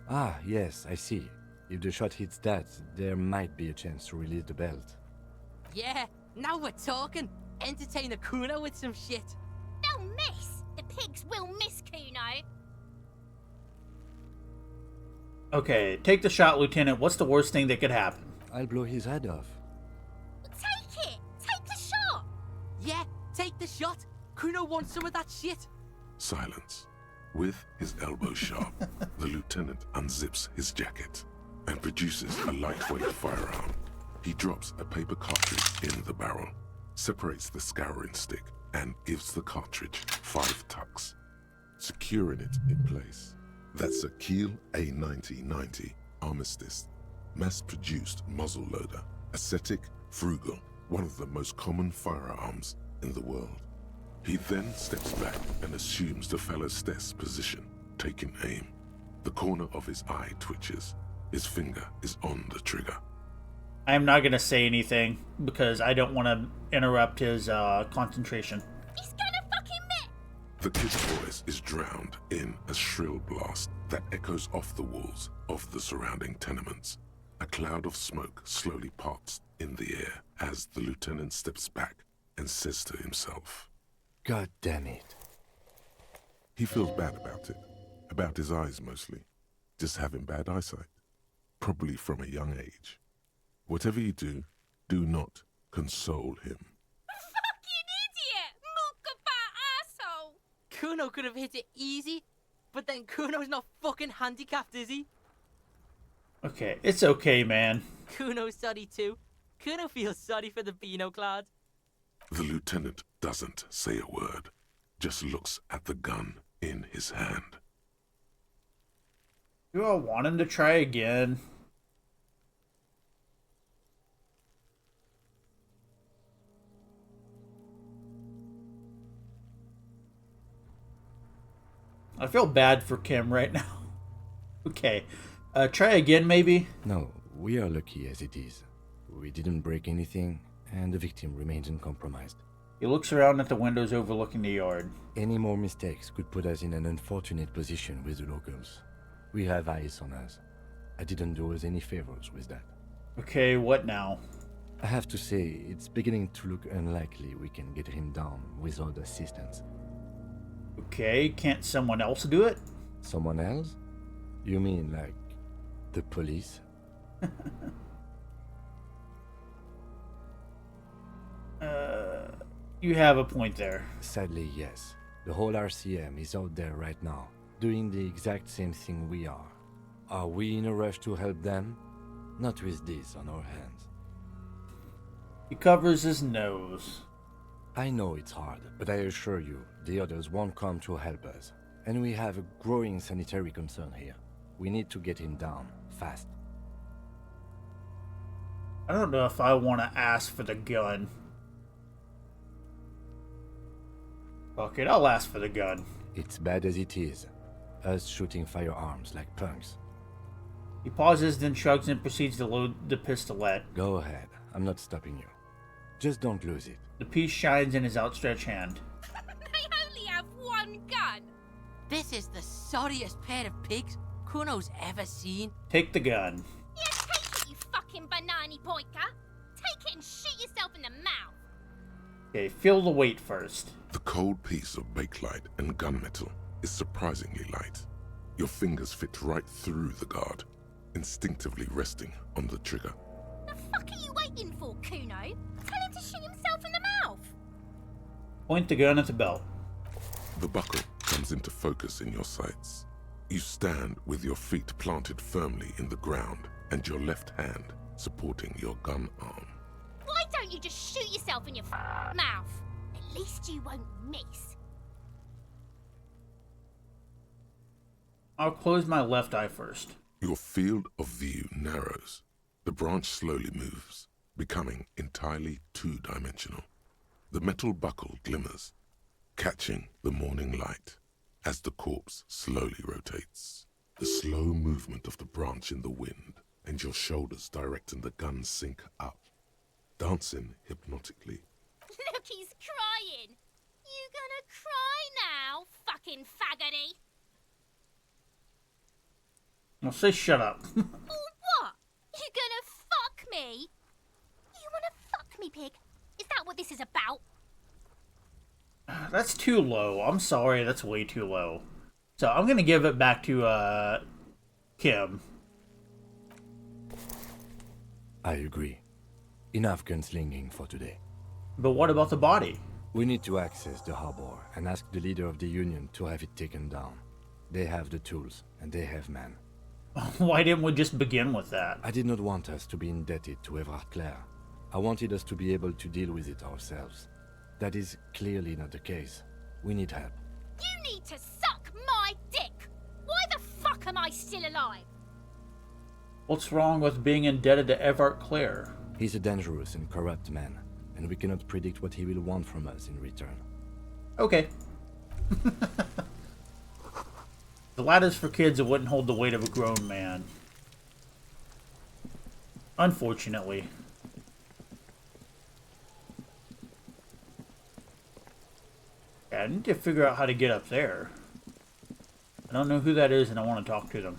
Ah, yes, I see. If the shot hits that, there might be a chance to release the belt. Yeah, now we're talking. Entertain a Kuno with some shit. They'll miss! The pigs will miss Kuno! Okay, take the shot, Lieutenant. What's the worst thing that could happen? I'll blow his head off. Take it! Take the shot! Yeah, take the shot. Kuno wants some of that shit. Silence. With his elbow sharp, the lieutenant unzips his jacket and produces a lightweight firearm. He drops a paper cartridge in the barrel, separates the scouring stick, and gives the cartridge 5 tucks, securing it in place. That's a Kiel A9090 Armistice, mass-produced muzzle loader, ascetic, frugal, one of the most common firearms in the world. He then steps back and assumes the fellow's desk position, taking aim. The corner of his eye twitches. His finger is on the trigger. I'm not going to say anything because I don't want to interrupt his concentration. He's gonna fucking miss! The kid's voice is drowned in a shrill blast that echoes off the walls of the surrounding tenements. A cloud of smoke slowly parts in the air as the lieutenant steps back and says to himself, God damn it. He feels bad about his eyes mostly, just having bad eyesight, probably from a young age. Whatever you do, do not console him. Fucking idiot! Mookabat asshole! Kuno could have hit it easy, but then Kuno's not fucking handicapped, is he? Okay, it's okay, man. Kuno's sorry too. Kuno feels sorry for the Beano Cloud. The lieutenant doesn't say a word, just looks at the gun in his hand. Do I want him to try again? I feel bad for Kim right now. Okay, try again maybe? No, we are lucky as it is. We didn't break anything, and the victim remains uncompromised. He looks around at the windows overlooking the yard. Any more mistakes could put us in an unfortunate position with the locals. We have eyes on us. I didn't do us any favors with that. Okay, what now? I have to say, it's beginning to look unlikely we can get him down without assistance. Okay, can't someone else do it? Someone else? You mean like the police? You have a point there. Sadly, yes. The whole RCM is out there right now, doing the exact same thing we are. Are we in a rush to help them? Not with this on our hands. He covers his nose. I know it's hard, but I assure you, the others won't come to help us. And we have a growing sanitary concern here. We need to get him down, fast. I don't know if I want to ask for the gun. Fuck it, I'll ask for the gun. It's bad as it is. Us shooting firearms like punks. He pauses, then shrugs and proceeds to load the pistolet. Go ahead. I'm not stopping you. Just don't lose it. The piece shines in his outstretched hand. They only have one gun! This is the sorriest pair of pigs Kuno's ever seen. Take the gun. Yeah, take it, you fucking banana boyka! Take it and shoot yourself in the mouth! Okay, feel the weight first. The cold piece of bakelite and gunmetal is surprisingly light. Your fingers fit right through the guard, instinctively resting on the trigger. The fuck are you waiting for, Kuno? Tell him to shoot himself in the mouth! Point the gun at the belt. The buckle comes into focus in your sights. You stand with your feet planted firmly in the ground and your left hand supporting your gun arm. Why don't you just shoot yourself in your mouth? At least you won't miss. I'll close my left eye first. Your field of view narrows. The branch slowly moves, becoming entirely two-dimensional. The metal buckle glimmers, catching the morning light as the corpse slowly rotates. The slow movement of the branch in the wind and your shoulders directing the gun sync up, dancing hypnotically. Look, he's crying. You gonna cry now, fucking faggoty? I'll say shut up. Or what? You gonna fuck me? You wanna fuck me, pig? Is that what this is about? That's too low. I'm sorry, that's way too low. So I'm gonna give it back to Kim. I agree. Enough gunslinging for today. But what about the body? We need to access the harbor and ask the leader of the Union to have it taken down. They have the tools, and they have men. Why didn't we just begin with that? I did not want us to be indebted to Evrard Clare. I wanted us to be able to deal with it ourselves. That is clearly not the case. We need help. You need to suck my dick! Why the fuck am I still alive? What's wrong with being indebted to Evrard Clare? He's a dangerous and corrupt man, and we cannot predict what he will want from us in return. Okay. The ladder's for kids that wouldn't hold the weight of a grown man. Unfortunately. Yeah, I need to figure out how to get up there. I don't know who that is and I want to talk to them.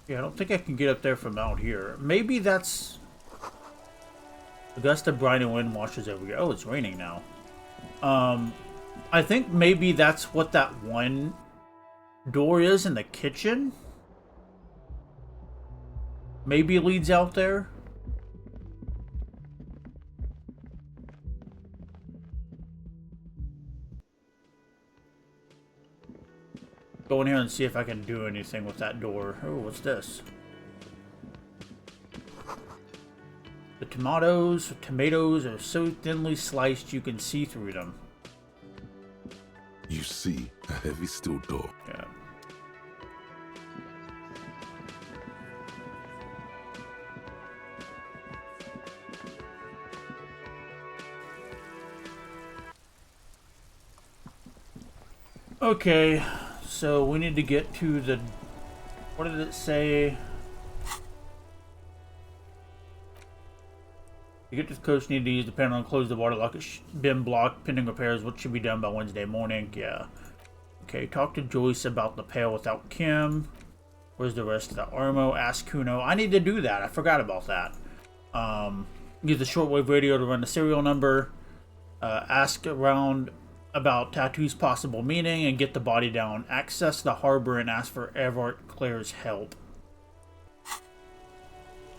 Yeah, I don't think I can get up there from out here. Maybe that's... A gust of brine and wind washes over here. Oh, it's raining now. I think maybe that's what that one door is in the kitchen. Maybe it leads out there. Go in here and see if I can do anything with that door. Oh, what's this? The tomatoes are so thinly sliced you can see through them. You see a heavy steel door. Yeah. Okay, so we need to get to the... What did it say? To get to the coast, need to use the panel and close the water lock. It's been blocked. Pending repairs. What should be done by Wednesday morning? Yeah. Okay, talk to Joyce about the pail without Kim. Where's the rest of the Armo? Ask Kuno. I need to do that. I forgot about that. Use the shortwave radio to run the serial number. Ask around about Tattoo's possible meaning and get the body down. Access the harbor and ask for Evrard Clare's help.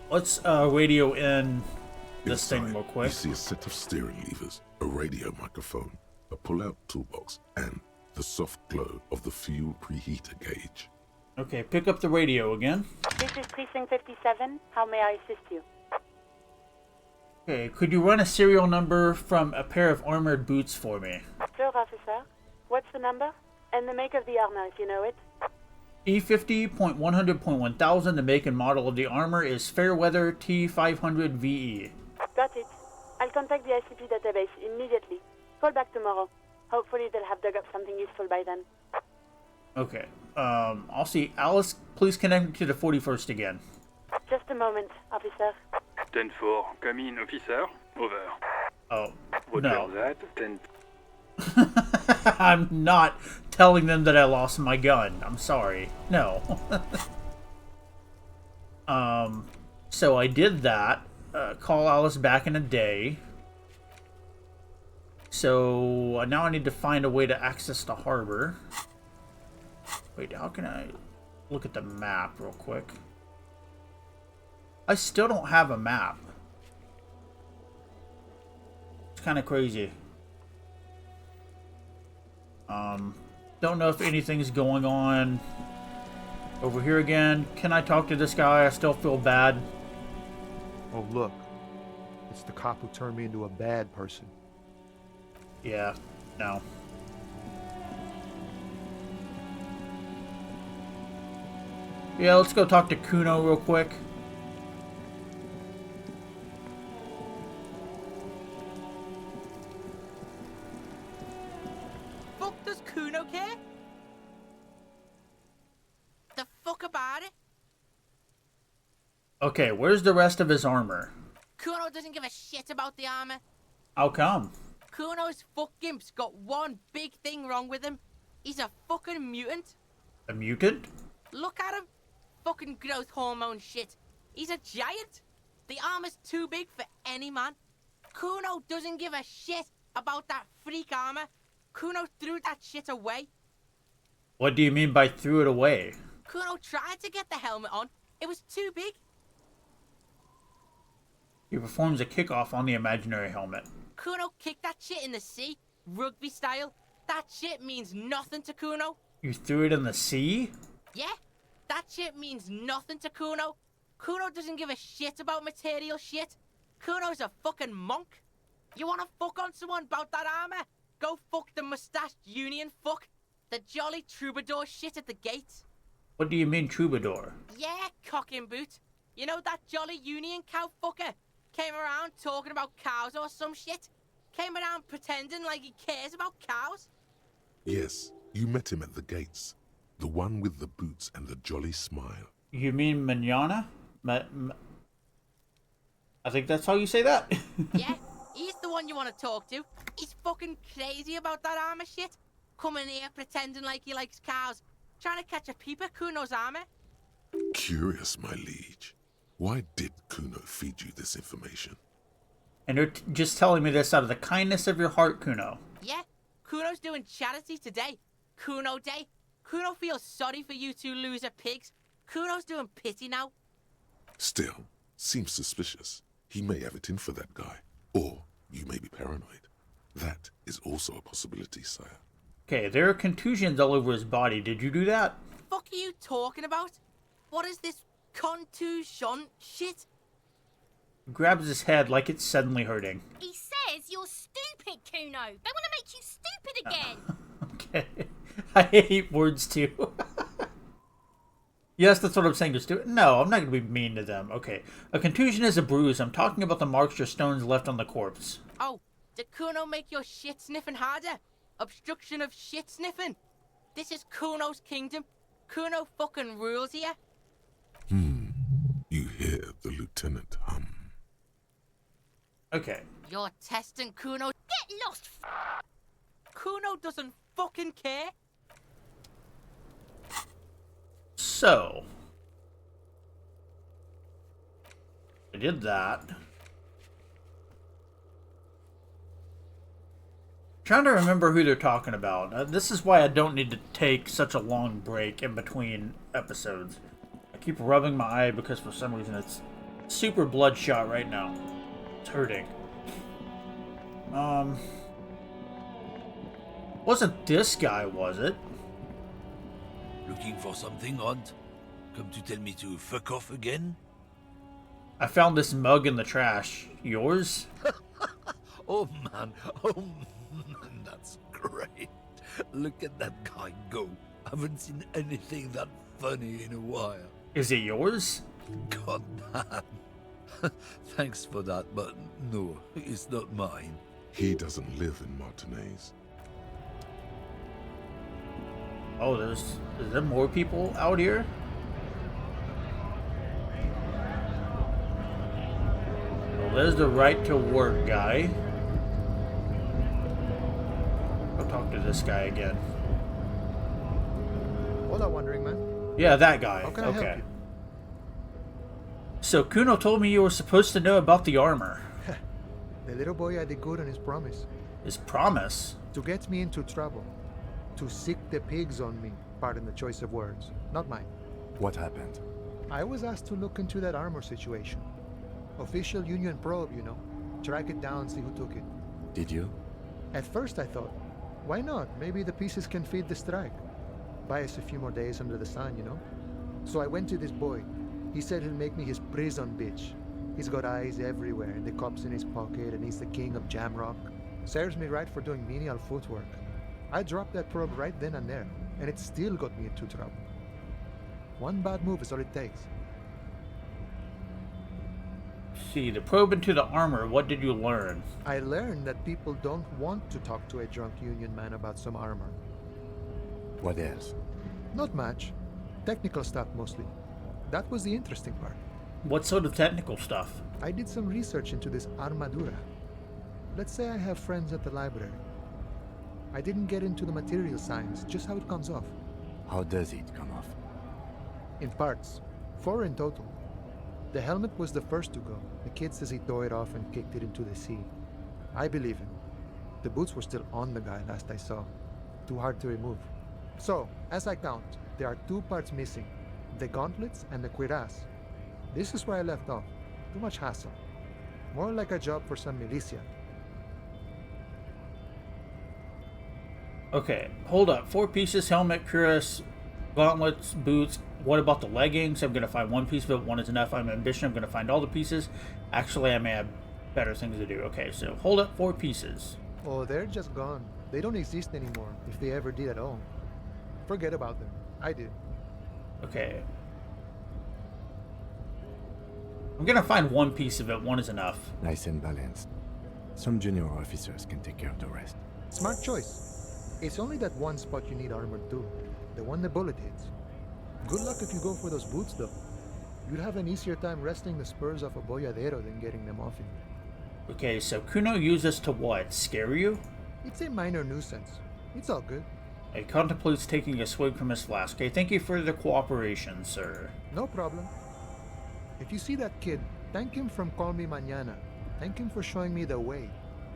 Let's radio in this thing real quick. You see a set of steering levers, a radio microphone, a pull-out toolbox, and the soft glow of the fuel preheater gauge. Okay, pick up the radio again. This is Precinct 57. How may I assist you? Okay, could you run a serial number from a pair of armored boots for me? Sure, officer. What's the number? And the make of the armor, if you know it. E50.100.1000, the make and model of the armor is Fairweather T500 VE. Got it. I'll contact the ICP database immediately. Call back tomorrow. Hopefully they'll have dug up something useful by then. Okay, I'll see. Alice, please connect me to the 41st again. Just a moment, officer. 10-4, come in, officer. Over. Oh, Roger no. that. 10... I'm not telling them that I lost my gun. I'm sorry. No. So I did that. Call Alice back in a day. So now I need to find a way to access the harbor. Wait, how can I look at the map real quick? I still don't have a map. It's kind of crazy. Don't know if anything's going on over here again. Can I talk to this guy? I still feel bad. Oh, look. It's the cop who turned me into a bad person. Yeah, no. Yeah, let's go talk to Kuno real quick. Fuck does Kuno care? The fuck about it? Okay, where's the rest of his armor? Kuno doesn't give a shit about the armor. How come? Kuno's fuck gimp's got one big thing wrong with him. He's a fucking mutant. A mutant? Look at him. Fucking growth hormone shit. He's a giant. The armor's too big for any man. Kuno doesn't give a shit about that freak armor. Kuno threw that shit away. What do you mean by threw it away? Kuno tried to get the helmet on. It was too big. He performs a kickoff on the imaginary helmet. Kuno kicked that shit in the sea, rugby style. That shit means nothing to Kuno. You threw it in the sea? Yeah, that shit means nothing to Kuno. Kuno doesn't give a shit about material shit. Kuno's a fucking monk. You wanna fuck on someone about that armor? Go fuck the mustached union fuck. The jolly troubadour shit at the gate. What do you mean troubadour? Yeah, cock and boot. You know that jolly union cow fucker? Came around talking about cows or some shit. Came around pretending like he cares about cows. Yes, you met him at the gates. The one with the boots and the jolly smile. You mean Manana? I think that's how you say that. Yeah, he's the one you want to talk to. He's fucking crazy about that armor shit. Coming here pretending like he likes cows. Trying to catch a peep at Kuno's armor. Curious, my liege. Why did Kuno feed you this information? And you're just telling me this out of the kindness of your heart, Kuno. Yeah, Kuno's doing charity today. Kuno Day. Kuno feels sorry for you two loser pigs. Kuno's doing pity now. Still, seems suspicious. He may have it in for that guy. Or you may be paranoid. That is also a possibility, sire. Okay, there are contusions all over his body. Did you do that? Fuck are you talking about? What is this contusion shit? Grabs his head like it's suddenly hurting. He says you're stupid, Kuno. They want to make you stupid again. Okay. I hate words too. Yes, that's what I'm saying. You're stupid. No, I'm not going to be mean to them. Okay. A contusion is a bruise. I'm talking about the marks or stones left on the corpse. Oh, did Kuno make your shit sniffing harder? Obstruction of shit sniffing. This is Kuno's kingdom. Kuno fucking rules here. You hear the lieutenant hum. Okay. You're testing Kuno. Get lost. Kuno doesn't fucking care. So. I did that. Trying to remember who they're talking about. This is why I don't need to take such a long break in between episodes. I keep rubbing my eye because for some reason it's super bloodshot right now. It's hurting. Wasn't this guy, was it? Looking for something, Hunt? Come to tell me to fuck off again? I found this mug in the trash. Yours? Oh man, that's great. Look at that guy go. Haven't seen anything that funny in a while. Is it yours? God damn. Thanks for that, but no, it's not mine. He doesn't live in Martinez. Oh, is there more people out here? Well, there's the right to work guy. talk to this guy again. Hola, wandering man. Yeah, that guy. How can I help you? So Kuno told me you were supposed to know about the armor. The little boy had a good on his promise. His promise? To get me into trouble. To sick the pigs on me. Pardon the choice of words. Not mine. What happened? I was asked to look into that armor situation. Official Union probe, you know. Track it down, see who took it. Did you? At first I thought, why not? Maybe the pieces can feed the strike. Buy us a few more days under the sun, you know? So I went to this boy. He said he'll make me his prison bitch. He's got eyes everywhere, and the cops in his pocket, and he's the king of Jamrock. Serves me right for doing menial footwork. I dropped that probe right then and there, and it still got me into trouble. One bad move is all it takes. See, the probe into the armor, what did you learn? I learned that people don't want to talk to a drunk Union man about some armor. What else? Not much. Technical stuff mostly. That was the interesting part. What sort of technical stuff? I did some research into this armadura. Let's say I have friends at the library. I didn't get into the material science, just how it comes off. How does it come off? In parts. 4 in total. The helmet was the first to go. The kid says he tore it off and kicked it into the sea. I believe him. The boots were still on the guy last I saw. Too hard to remove. So, as I count, there are 2 parts missing. The gauntlets and the cuirass. This is where I left off. Too much hassle. More like a job for some militia. Okay, hold up. 4 pieces, helmet, cuirass, gauntlets, boots. What about the leggings? I'm going to find 1 piece of it. 1 is enough. I'm ambitious. I'm going to find all the pieces. Actually, I may have better things to do. Okay, so hold up 4 pieces. Oh, they're just gone. They don't exist anymore, if they ever did at all. Forget about them. I did. Okay. I'm going to find 1 piece of it. 1 is enough. Nice and balanced. Some junior officers can take care of the rest. Smart choice. It's only that one spot you need armored too. The one the bullet hits. Good luck if you go for those boots though. You'll have an easier time wresting the spurs off a boyadero than getting them off him. Okay, so Kuno used this to what? Scare you? It's a minor nuisance. It's all good. He contemplates taking a swig from his flask. Okay, thank you for the cooperation, sir. No problem. If you see that kid, thank him from Call Me Mañana. Thank him for showing me the way.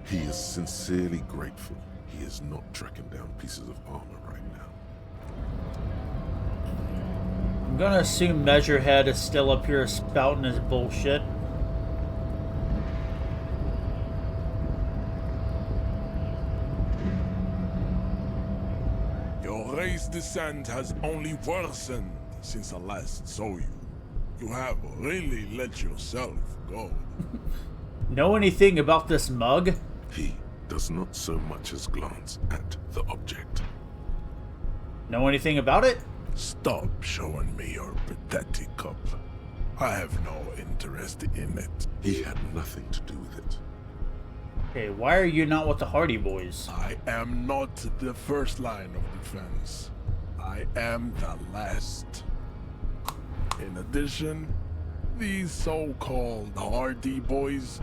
He is sincerely grateful he is not tracking down pieces of armor right now. I'm gonna assume Measurehead is still up here spouting his bullshit. Your race descent has only worsened since I last saw you. You have really let yourself go. Know anything about this mug? He does not so much as glance at the object. Know anything about it? Stop showing me your pathetic cup. I have no interest in it. He had nothing to do with it. Okay, why are you not with the Hardy Boys? I am not the first line of defense. I am the last. In addition, these so-called Hardy Boys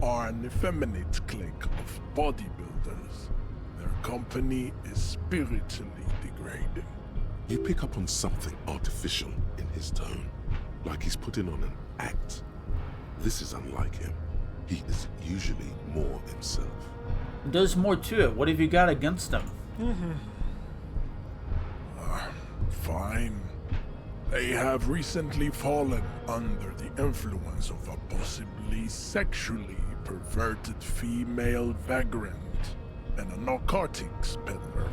are an effeminate clique of bodybuilders. Their company is spiritually degrading. You pick up on something artificial in his tone, like he's putting on an act. This is unlike him. He is usually more himself. There's more to it. What have you got against him? Fine. They have recently fallen under the influence of a possibly sexually perverted female vagrant and a narcotics peddler.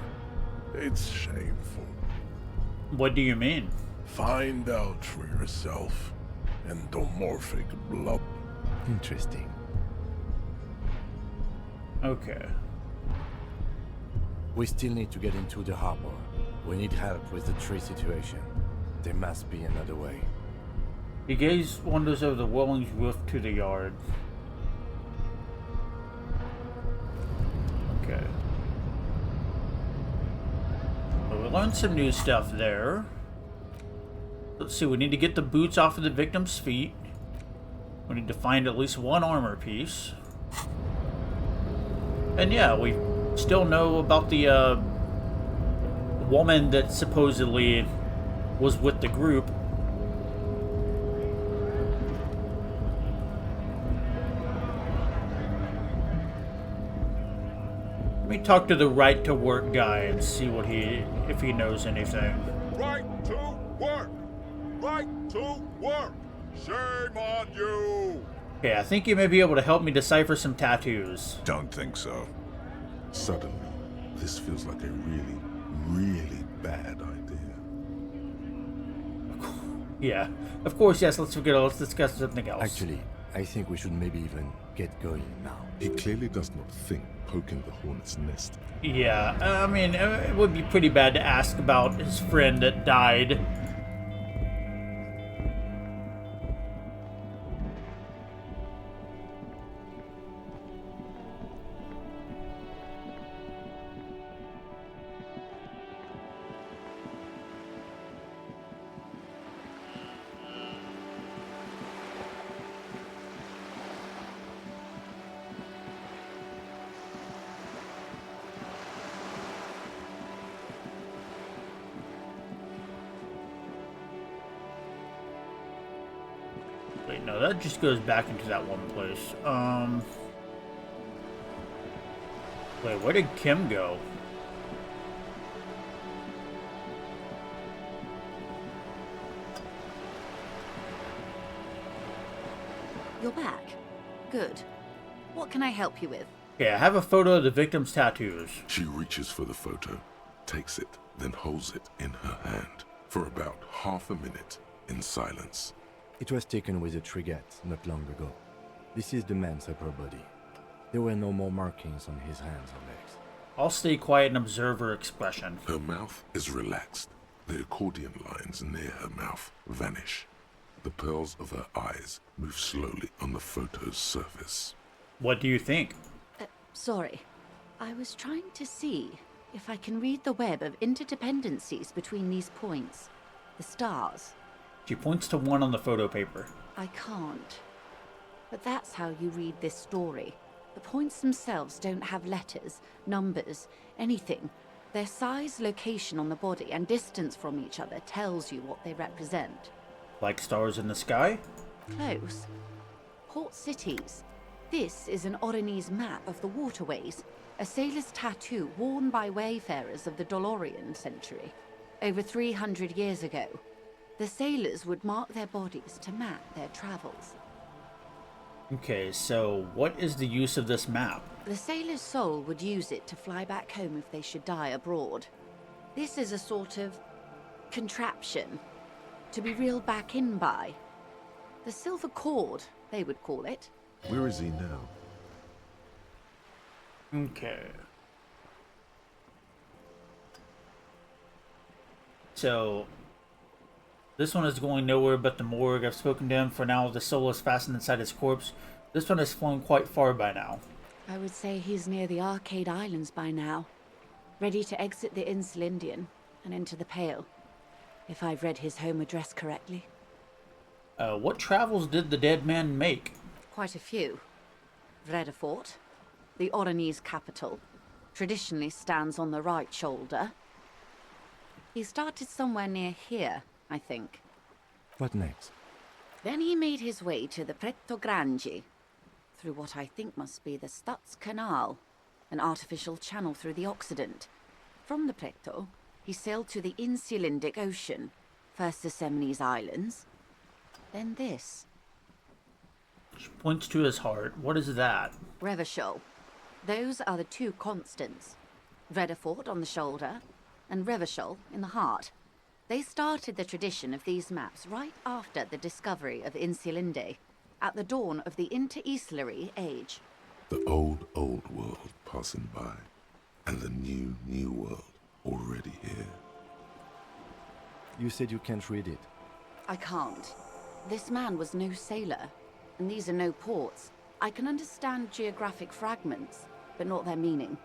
It's shameful. What do you mean? Find out for yourself. Endomorphic blob. Interesting. Okay. We still need to get into the harbor. We need help with the tree situation. There must be another way. He gazed wonders over the Welling's roof to the yard. Okay. Well, we learned some new stuff there. Let's see, we need to get the boots off of the victim's feet. We need to find at least 1 armor piece. And yeah, we still know about the woman that supposedly was with the group. Let me talk to the right to work guy and see what if he knows anything. Right to work! Right to work! Shame on you! Okay, I think you may be able to help me decipher some tattoos. Don't think so. Suddenly, this feels like a really, really bad idea. Yeah, of course, yes, let's forget it. Let's discuss something else. Actually, I think we should maybe even get going now. He clearly does not think poking the hornet's nest. Yeah, I mean, it would be pretty bad to ask about his friend that died. Wait, no, that just goes back into that one place. Wait, where did Kim go? You're back. Good. What can I help you with? Okay, I have a photo of the victim's tattoos. She reaches for the photo, takes it, then holds it in her hand for about half a minute in silence. It was taken with a Trigat not long ago. This is the man's upper body. There were no more markings on his hands or legs. I'll stay quiet and observe her expression. Her mouth is relaxed. The accordion lines near her mouth vanish. The pearls of her eyes move slowly on the photo's surface. What do you think? Sorry. I was trying to see if I can read the web of interdependencies between these points. The stars. She points to one on the photo paper. I can't. But that's how you read this story. The points themselves don't have letters, numbers, anything. Their size, location on the body, and distance from each other tells you what they represent. Like stars in the sky? Close. Port cities. This is an Oronese map of the waterways, a sailor's tattoo worn by wayfarers of the Dolorian century. Over 300 years ago, the sailors would mark their bodies to map their travels. Okay, so what is the use of this map? The sailor's soul would use it to fly back home if they should die abroad. This is a sort of contraption to be reeled back in by. The silver cord, they would call it. Where is he now? Okay. So, this one is going nowhere but the morgue. I've spoken to him. For now, the soul is fastened inside his corpse. This one has flown quite far by now. I would say he's near the Arcade Islands by now, ready to exit the Elysium and into the Pale, if I've read his home address correctly. What travels did the dead man make? Quite a few. Vredefort, the Oronese capital, traditionally stands on the right shoulder. He started somewhere near here, I think. What next? Then he made his way to the Pretto Grande, through what I think must be the Stutz Canal, an artificial channel through the Occident. From the Pretto, he sailed to the Insulindic Ocean, first the Semines Islands, then this. She points to his heart. What is that? Revachol. Those are the two constants. Vredefort on the shoulder, and Revachol in the heart. They started the tradition of these maps right after the discovery of Insulinde, at the dawn of the Interinsulary Age. The old world passing by, and the new world already here. You said you can't read it. I can't. This man was no sailor, and these are no ports. I can understand geographic fragments, but not their meaning.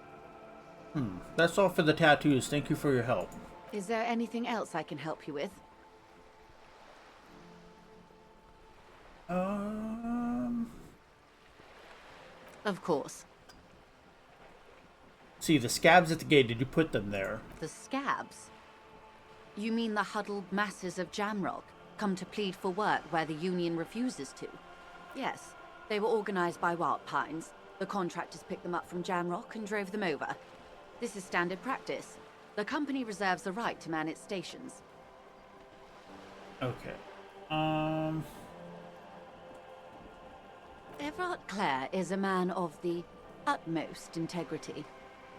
That's all for the tattoos. Thank you for your help. Is there anything else I can help you with? Of course. See, the scabs at the gate, did you put them there? The scabs? You mean the huddled masses of Jamrock, come to plead for work where the Union refuses to? Yes, they were organized by Wild Pines. The contractors picked them up from Jamrock and drove them over. This is standard practice. The company reserves the right to man its stations. Okay. Everard Clare is a man of the utmost integrity.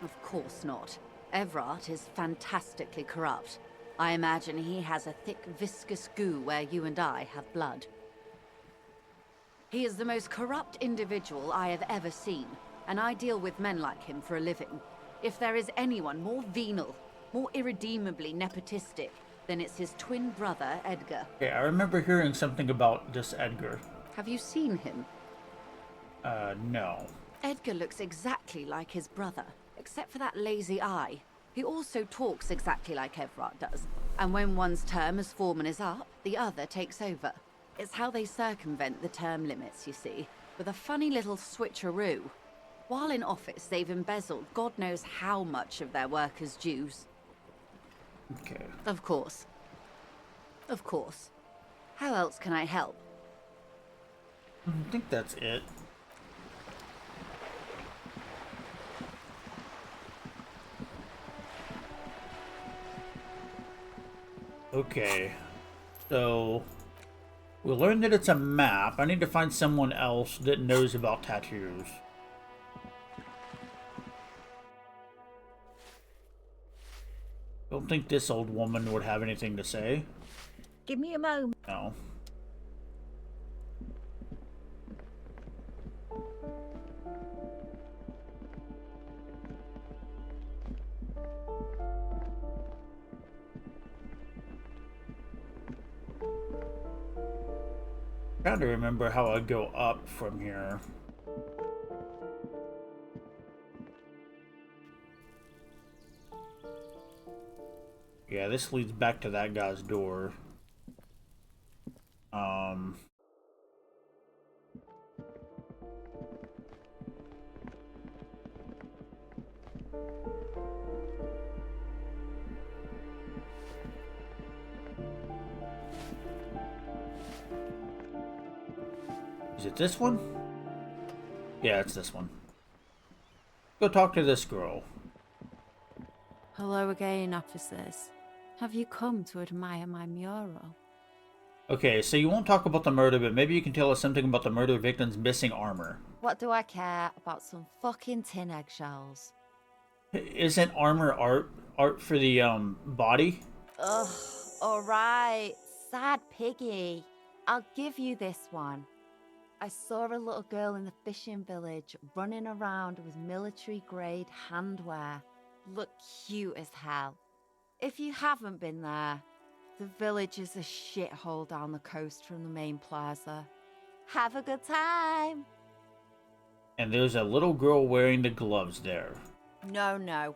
Of course not. Everard is fantastically corrupt. I imagine he has a thick, viscous goo where you and I have blood. He is the most corrupt individual I have ever seen, and I deal with men like him for a living. If there is anyone more venal, more irredeemably nepotistic, then it's his twin brother, Edgar. Okay, I remember hearing something about this Edgar. Have you seen him? No. Edgar looks exactly like his brother, except for that lazy eye. He also talks exactly like Everard does, and when one's term as foreman is up, the other takes over. It's how they circumvent the term limits, you see, with a funny little switcheroo. While in office, they've embezzled God knows how much of their workers' dues. Okay. Of course. Of course. How else can I help? I think that's it. Okay, so we learned that it's a map. I need to find someone else that knows about tattoos. Don't think this old woman would have anything to say. Give me a moment. No. Trying to remember how I go up from here. Yeah, this leads back to that guy's door. Is it this one? Yeah, it's this one. Go talk to this girl. Hello again, officers. Have you come to admire my mural? Okay, so you won't talk about the murder, but maybe you can tell us something about the murder victim's missing armor. What do I care about some fucking tin eggshells? Isn't armor art for the body? Ugh, alright. Sad piggy. I'll give you this one. I saw a little girl in the fishing village running around with military-grade handwear. Looked cute as hell. If you haven't been there, the village is a shithole down the coast from the main plaza. Have a good time! And there's a little girl wearing the gloves there. No.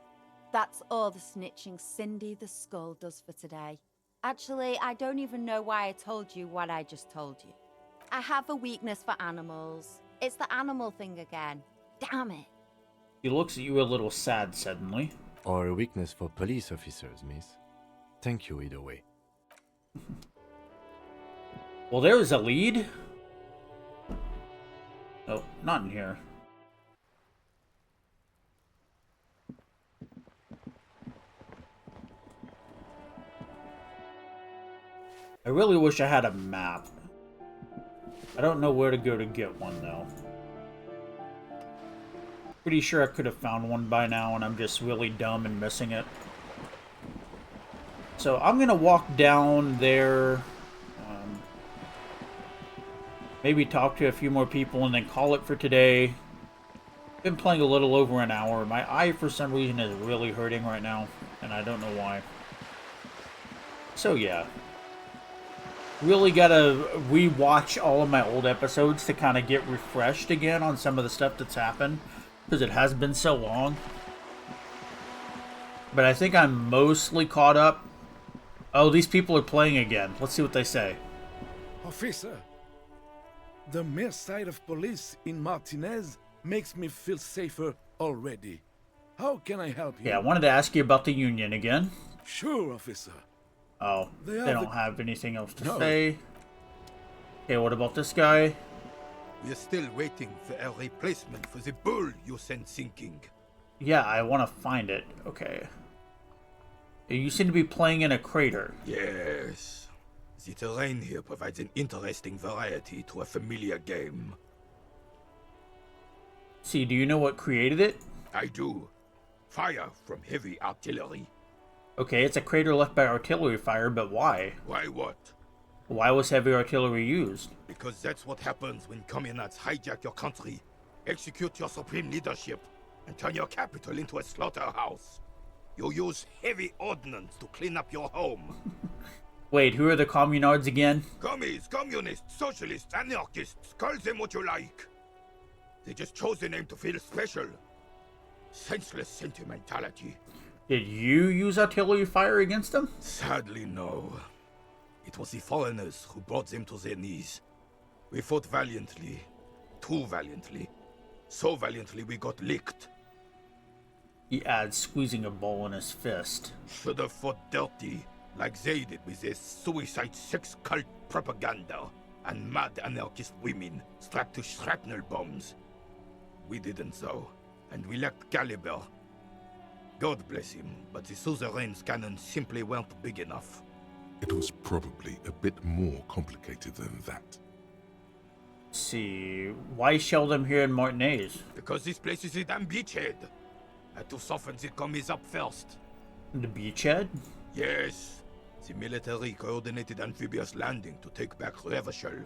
That's all the snitching Cindy the Skull does for today. Actually, I don't even know why I told you what I just told you. I have a weakness for animals. It's the animal thing again. Damn it. He looks at you a little sad suddenly. Or a weakness for police officers, miss. Thank you either way. Well, there's a lead. Oh, not in here. I really wish I had a map. I don't know where to go to get one, though. Pretty sure I could have found one by now, and I'm just really dumb and missing it. So I'm going to walk down there, maybe talk to a few more people, and then call it for today. Been playing a little over an hour. My eye, for some reason, is really hurting right now, and I don't know why. So yeah. Really gotta rewatch all of my old episodes to kind of get refreshed again on some of the stuff that's happened, because it has been so long. But I think I'm mostly caught up. Oh, these people are playing again. Let's see what they say. Officer, the mere sight of police in Martinez makes me feel safer already. How can I help you? Yeah, I wanted to ask you about the Union again. Sure, officer. Oh, They they are don't have anything else to No. say. Okay, what about this guy? We're still waiting for a replacement for the bull you sent sinking. Yeah, I want to find it. Okay. You seem to be playing in a crater. Yes. The terrain here provides an interesting variety to a familiar game. See, do you know what created it? I do. Fire from heavy artillery. Okay, it's a crater left by artillery fire, but why? Why what? Why was heavy artillery used? Because that's what happens when communists hijack your country, execute your supreme leadership, and turn your capital into a slaughterhouse. You use heavy ordnance to clean up your home. Wait, who are the communards again? Commies, communists, socialists, anarchists, call them what you like. They just chose the name to feel special. Senseless sentimentality. Did you use artillery fire against them? Sadly, no. It was the foreigners who brought them to their knees. We fought valiantly. Too valiantly. So valiantly we got licked. He adds, squeezing a ball in his fist. Should have fought dirty, like they did with their suicide sex cult propaganda and mad anarchist women strapped to shrapnel bombs. We didn't so, and we lacked caliber. God bless him, but the suzerain's cannons simply weren't big enough. It was probably a bit more complicated than that. Let's see, why shell them here in Martinez? Because this place is a damn beachhead. Had to soften the commies up first. The beachhead? Yes. The military coordinated amphibious landing to take back Revachol.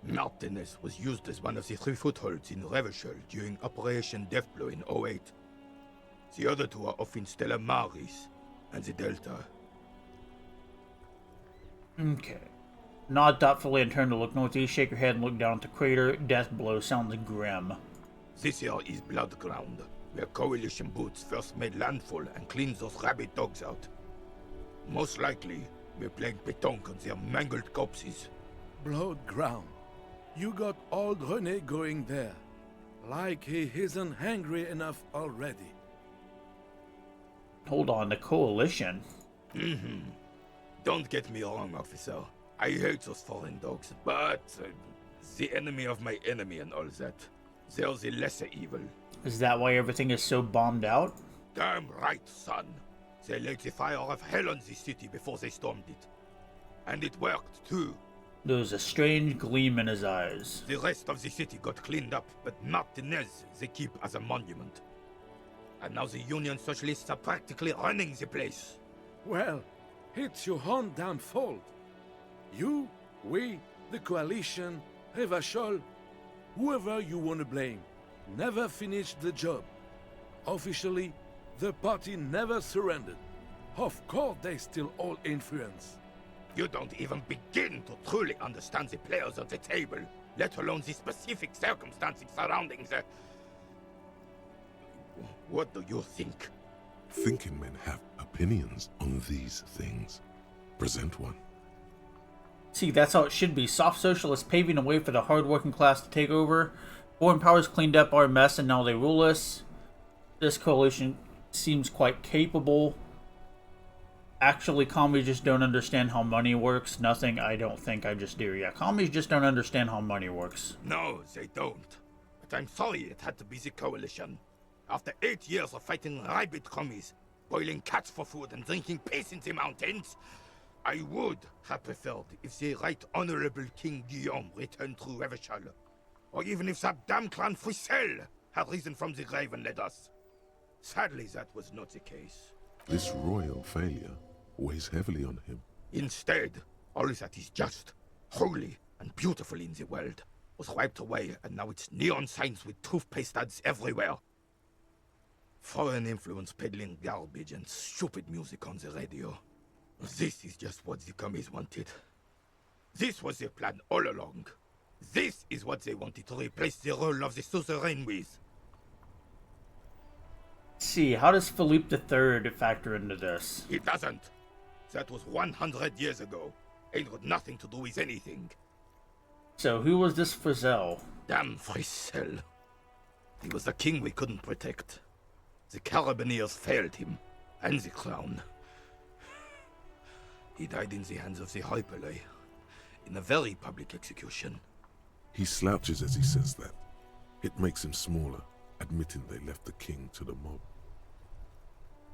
Martinez was used as one of the 3 footholds in Revachol during Operation Deathblow in 08. The other 2 are off in Stella Maris and the Delta. Okay. Nod thoughtfully and turn to look northeast, shake your head and look down at the crater. Death blow sounds grim. This here is Blood Ground, where coalition boots first made landfall and cleaned those rabid dogs out. Most likely, we're playing pétanque on their mangled corpses. Blood ground. You got old René going there. Like he isn't hungry enough already. Hold on, the coalition? Don't get me wrong, officer. I hate those foreign dogs, but the enemy of my enemy and all that. They're the lesser evil. Is that why everything is so bombed out? Damn right, son. They lit the fire of hell on the city before they stormed it. And it worked, too. There was a strange gleam in his eyes. The rest of the city got cleaned up, but Martinez they keep as a monument. And now the Union Socialists are practically running the place. Well, it's your own damn fault. You, we, the coalition, Revachol, whoever you want to blame, never finished the job. Officially, the party never surrendered. Of course they still all influence. You don't even begin to truly understand the players at the table, let alone the specific circumstances surrounding the... What do you think? Thinking men have opinions on these things. Present one. See, that's how it should be. Soft socialists paving the way for the hard-working class to take over. Foreign powers cleaned up our mess and now they rule us. This coalition seems quite capable. Actually, commies just don't understand how money works. Nothing, I don't think, I just do. Yeah, commies just don't understand how money works. No, they don't. But I'm sorry it had to be the coalition. After 8 years of fighting rabid commies, boiling cats for food and drinking piss in the mountains, I would have preferred if the Right Honorable King Guillaume returned through Revachol. Or even if that damn clan Frisel had risen from the grave and led us. Sadly, that was not the case. This royal failure weighs heavily on him. Instead, all that is just, holy, and beautiful in the world was wiped away, and now it's neon signs with toothpaste ads everywhere. Foreign influence peddling garbage and stupid music on the radio. This is just what the commies wanted. This was their plan all along. This is what they wanted to replace the role of the suzerain with. See, how does Philippe III factor into this? It doesn't. That was 100 years ago. Ain't got nothing to do with anything. So who was this Frisel? Damn Frisel. He was the king we couldn't protect. The Carabineers failed him, and the crown. He died in the hands of the Hyperlay, in a very public execution. He slouches as he says that. It makes him smaller, admitting they left the king to the mob.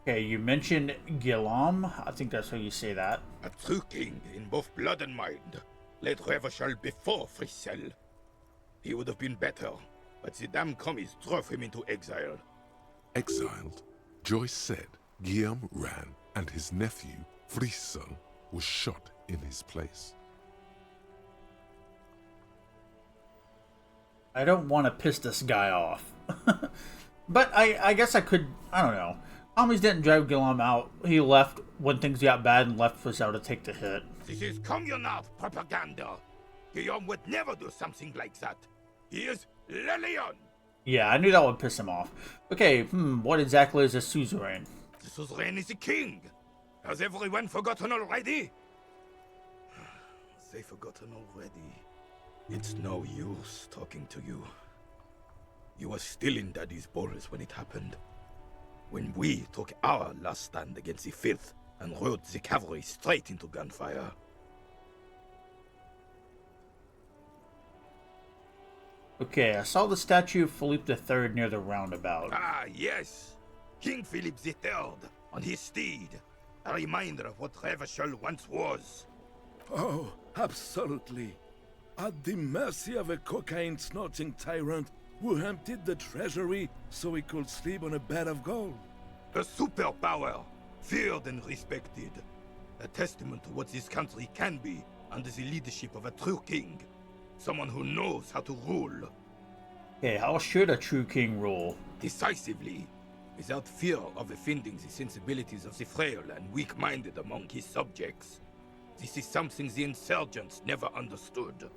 Okay, you mentioned Guillaume. I think that's how you say that. A true king in both blood and mind, led Revachol before Fricelle. He would have been better, but the damn commies drove him into exile. Exiled? Joyce said Guillaume ran and his nephew, Fricelle, was shot in his place. I don't want to piss this guy off. But I guess I could, I don't know. Commies didn't drive Guillaume out. He left when things got bad and left Fricelle to take the hit. This is communal propaganda. Guillaume would never do something like that. He is Lelion. Yeah, I knew that would piss him off. Okay, what exactly is a suzerain? The suzerain is the king. Has everyone forgotten already? They forgotten already. It's no use talking to you. You were still in Daddy's balls when it happened. When we took our last stand against the Filth and rode the cavalry straight into gunfire. Okay, I saw the statue of Philippe III near the roundabout. Ah, yes. King Philip III on his steed. A reminder of what Revachol once was. Oh, absolutely. At the mercy of a cocaine-snorting tyrant who emptied the treasury so he could sleep on a bed of gold. A superpower, feared and respected. A testament to what this country can be under the leadership of a true king. Someone who knows how to rule. Okay, how should a true king rule? Decisively, without fear of offending the sensibilities of the frail and weak-minded among his subjects. This is something the insurgents never understood.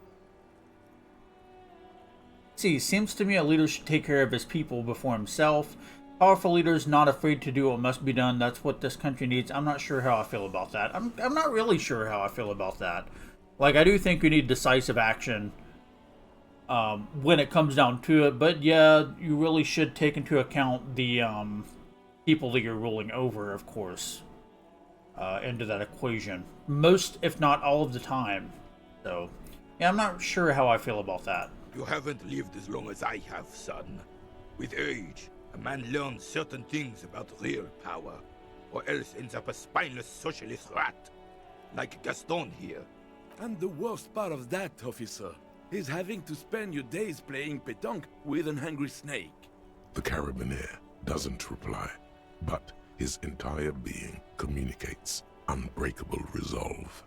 See, seems to me a leader should take care of his people before himself. Powerful leaders not afraid to do what must be done. That's what this country needs. I'm not sure how I feel about that. I'm not really sure how I feel about that. Like, I do think we need decisive action when it comes down to it. But yeah, you really should take into account the people that you're ruling over, of course, into that equation. Most, if not all of the time. So, yeah, I'm not sure how I feel about that. You haven't lived as long as I have, son. With age, a man learns certain things about real power, or else ends up a spineless socialist rat, like Gaston here. And the worst part of that, officer, is having to spend your days playing pétanque with an angry snake. The Carabinier doesn't reply, but his entire being communicates unbreakable resolve.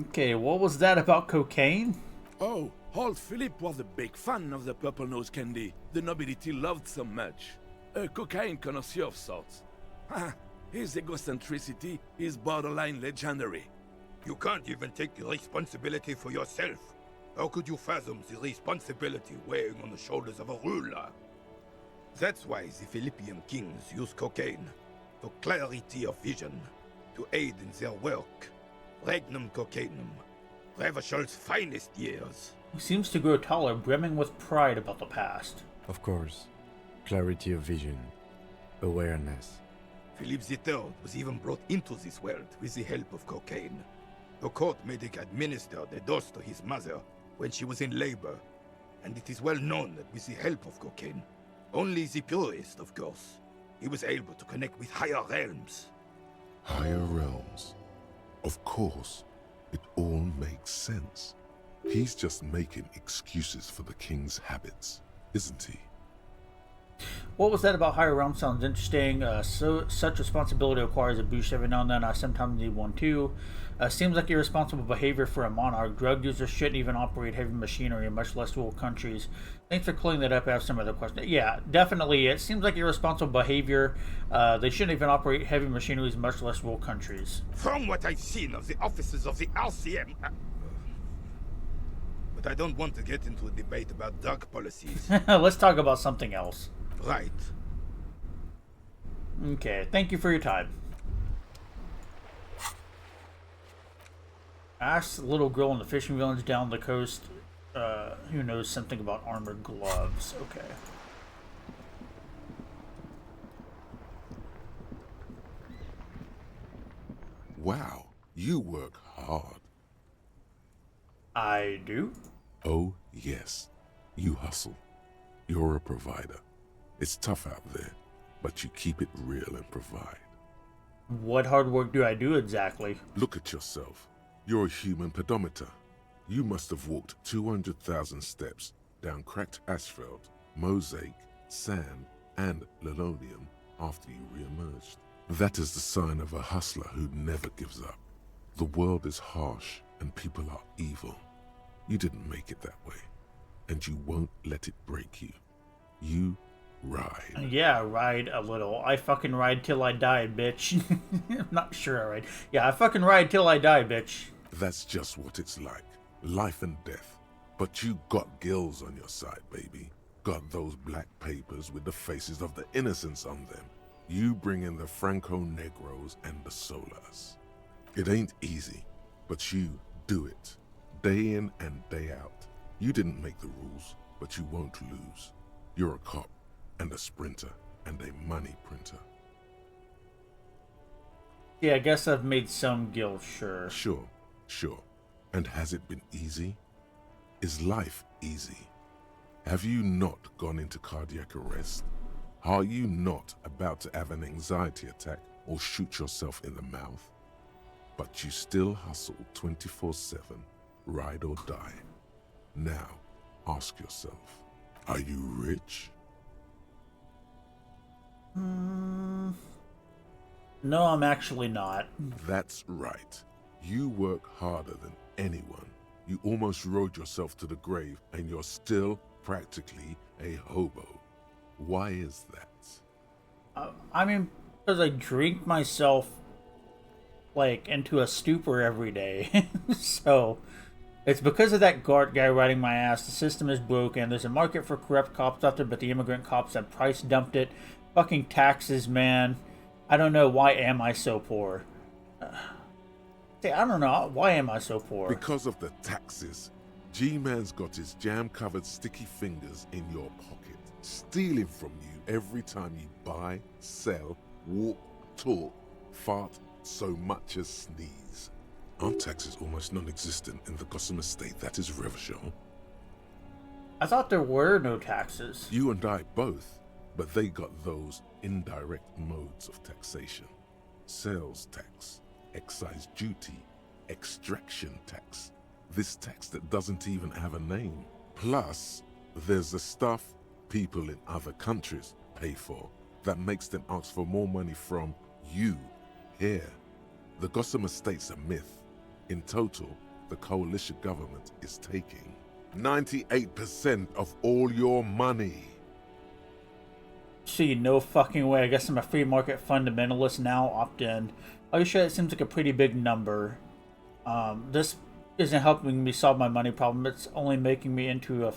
Okay, what was that about cocaine? Oh, old Philip was a big fan of the purple nose candy the nobility loved so much. A cocaine connoisseur of sorts. His egocentricity is borderline legendary. You can't even take the responsibility for yourself. How could you fathom the responsibility weighing on the shoulders of a ruler? That's why the Philippian kings use cocaine, for clarity of vision, to aid in their work. Regnum cocainum, Revachol's finest years. He seems to grow taller, brimming with pride about the past. Of course. Clarity of vision. Awareness. Philippe III was even brought into this world with the help of cocaine. The court medic administered a dose to his mother when she was in labor, and it is well known that with the help of cocaine, only the purest, of course, he was able to connect with higher realms. Higher realms? Of course. It all makes sense. He's just making excuses for the king's habits, isn't he? What was that about higher realm? Sounds interesting. Such responsibility requires a boost every now and then. I sometimes need one too. Seems like irresponsible behavior for a monarch. Drug users shouldn't even operate heavy machinery, much less rule countries. Thanks for clearing that up. I have some other questions. Yeah, definitely. It seems like irresponsible behavior. They shouldn't even operate heavy machineries, much less rule countries. From what I've seen of the officers of the RCM... But I don't want to get into a debate about drug policies. Let's talk about something else. Right. Okay, thank you for your time. Ask the little girl in the fishing village down the coast who knows something about armored gloves. Okay. Wow, you work hard. I do? Oh, yes. You hustle. You're a provider. It's tough out there, but you keep it real and provide. What hard work do I do exactly? Look at yourself. You're a human pedometer. You must have walked 200,000 steps down cracked asphalt, mosaic, sand, and linoleum after you re-emerged. That is the sign of a hustler who never gives up. The world is harsh and people are evil. You didn't make it that way, and you won't let it break you. You ride. Yeah, ride a little. I fucking ride till I die, bitch. I'm not sure I ride. Yeah, I fucking ride till I die, bitch. That's just what it's like. Life and death. But you got gills on your side, baby. Got those black papers with the faces of the innocents on them. You bring in the Franco-Negros and the Solas. It ain't easy, but you do it. Day in and day out. You didn't make the rules, but you won't lose. You're a cop, and a sprinter, and a money printer. Yeah, I guess I've made some gills, sure. Sure. And has it been easy? Is life easy? Have you not gone into cardiac arrest? Are you not about to have an anxiety attack or shoot yourself in the mouth? But you still hustle 24/7, ride or die. Now, ask yourself, are you rich? No, I'm actually not. That's right. You work harder than anyone. You almost rode yourself to the grave, and you're still practically a hobo. Why is that? I mean, because I drink myself, like, into a stupor every day. So, it's because of that guard guy riding my ass. The system is broken. There's a market for corrupt cops out there, but the immigrant cops have price dumped it. Fucking taxes, man. I don't know. Why am I so poor? I don't know. Why am I so poor? Because of the taxes. G-Man's got his jam-covered sticky fingers in your pocket, stealing from you every time you buy, sell, walk, talk, fart, so much as sneeze. Aren't taxes almost non-existent in the Gossamer state that is Revachol? I thought there were no taxes. You and I both, but they got those indirect modes of taxation. Sales tax, excise duty, extraction tax. This tax that doesn't even have a name. Plus, there's the stuff people in other countries pay for that makes them ask for more money from you here. The Gossamer state's a myth. In total, the coalition government is taking 98% of all your money. See, no fucking way. I guess I'm a free market fundamentalist now. Opt in. Are you sure it seems like a pretty big number? This isn't helping me solve my money problem. It's only making me into a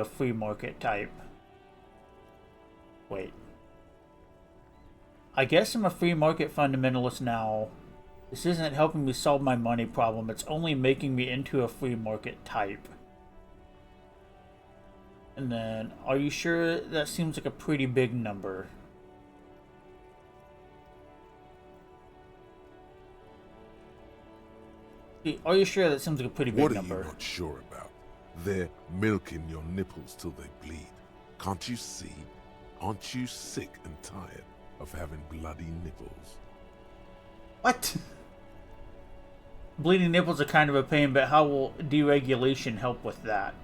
free market type. Wait. I guess I'm a free market fundamentalist now. This isn't helping me solve my money problem. It's only making me into a free market type. And then, are you sure that seems like a pretty big number? Are you sure that seems like a pretty big number? What are you not sure about? They're milking your nipples till they bleed. Can't you see? Aren't you sick and tired of having bloody nipples? What? Bleeding nipples are kind of a pain, but how will deregulation help with that?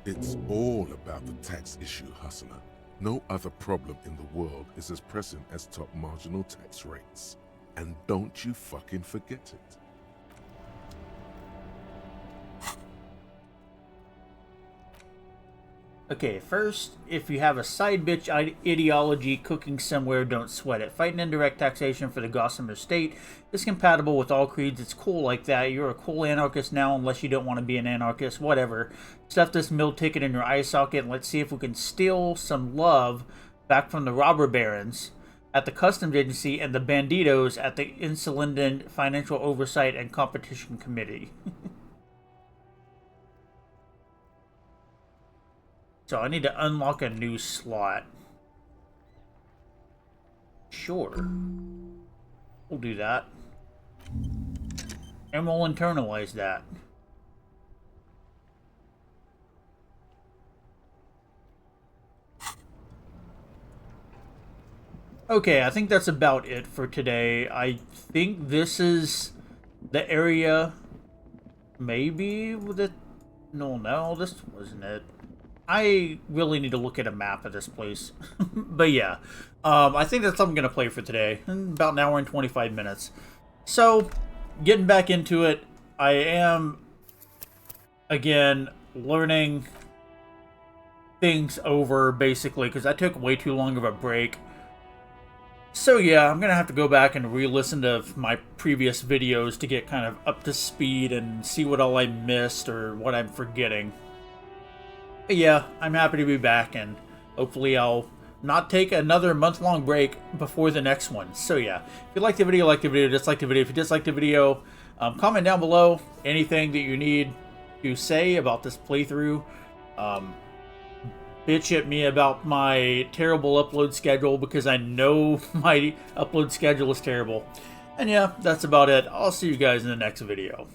It's all about the tax issue, hustler. No other problem in the world is as pressing as top marginal tax rates. And don't you fucking forget it. Okay, first, if you have a side bitch ideology cooking somewhere, don't sweat it. Fighting indirect taxation for the Gossamer state is compatible with all creeds. It's cool like that. You're a cool anarchist now, unless you don't want to be an anarchist. Whatever. Stuff this mill ticket in your eye socket, and let's see if we can steal some love back from the robber barons at the customs agency and the banditos at the Insulinden Financial Oversight and Competition Committee. So I need to unlock a new slot. Sure. We'll do that. And we'll internalize that. Okay, I think that's about it for today. I think this is the area. Maybe with it. No, this wasn't it. I really need to look at a map of this place. But yeah, I think that's what I'm going to play for today. In about an hour and 25 minutes. So, getting back into it, I am, again, learning things over, basically, because I took way too long of a break. So yeah, I'm going to have to go back and re-listen to my previous videos to get kind of up to speed and see what all I missed or what I'm forgetting. But yeah, I'm happy to be back, and hopefully I'll not take another month-long break before the next one. So yeah, if you liked the video, like the video, dislike the video. If you dislike the video, comment down below anything that you need to say about this playthrough. Bitch at me about my terrible upload schedule, because I know my upload schedule is terrible. And yeah, that's about it. I'll see you guys in the next video.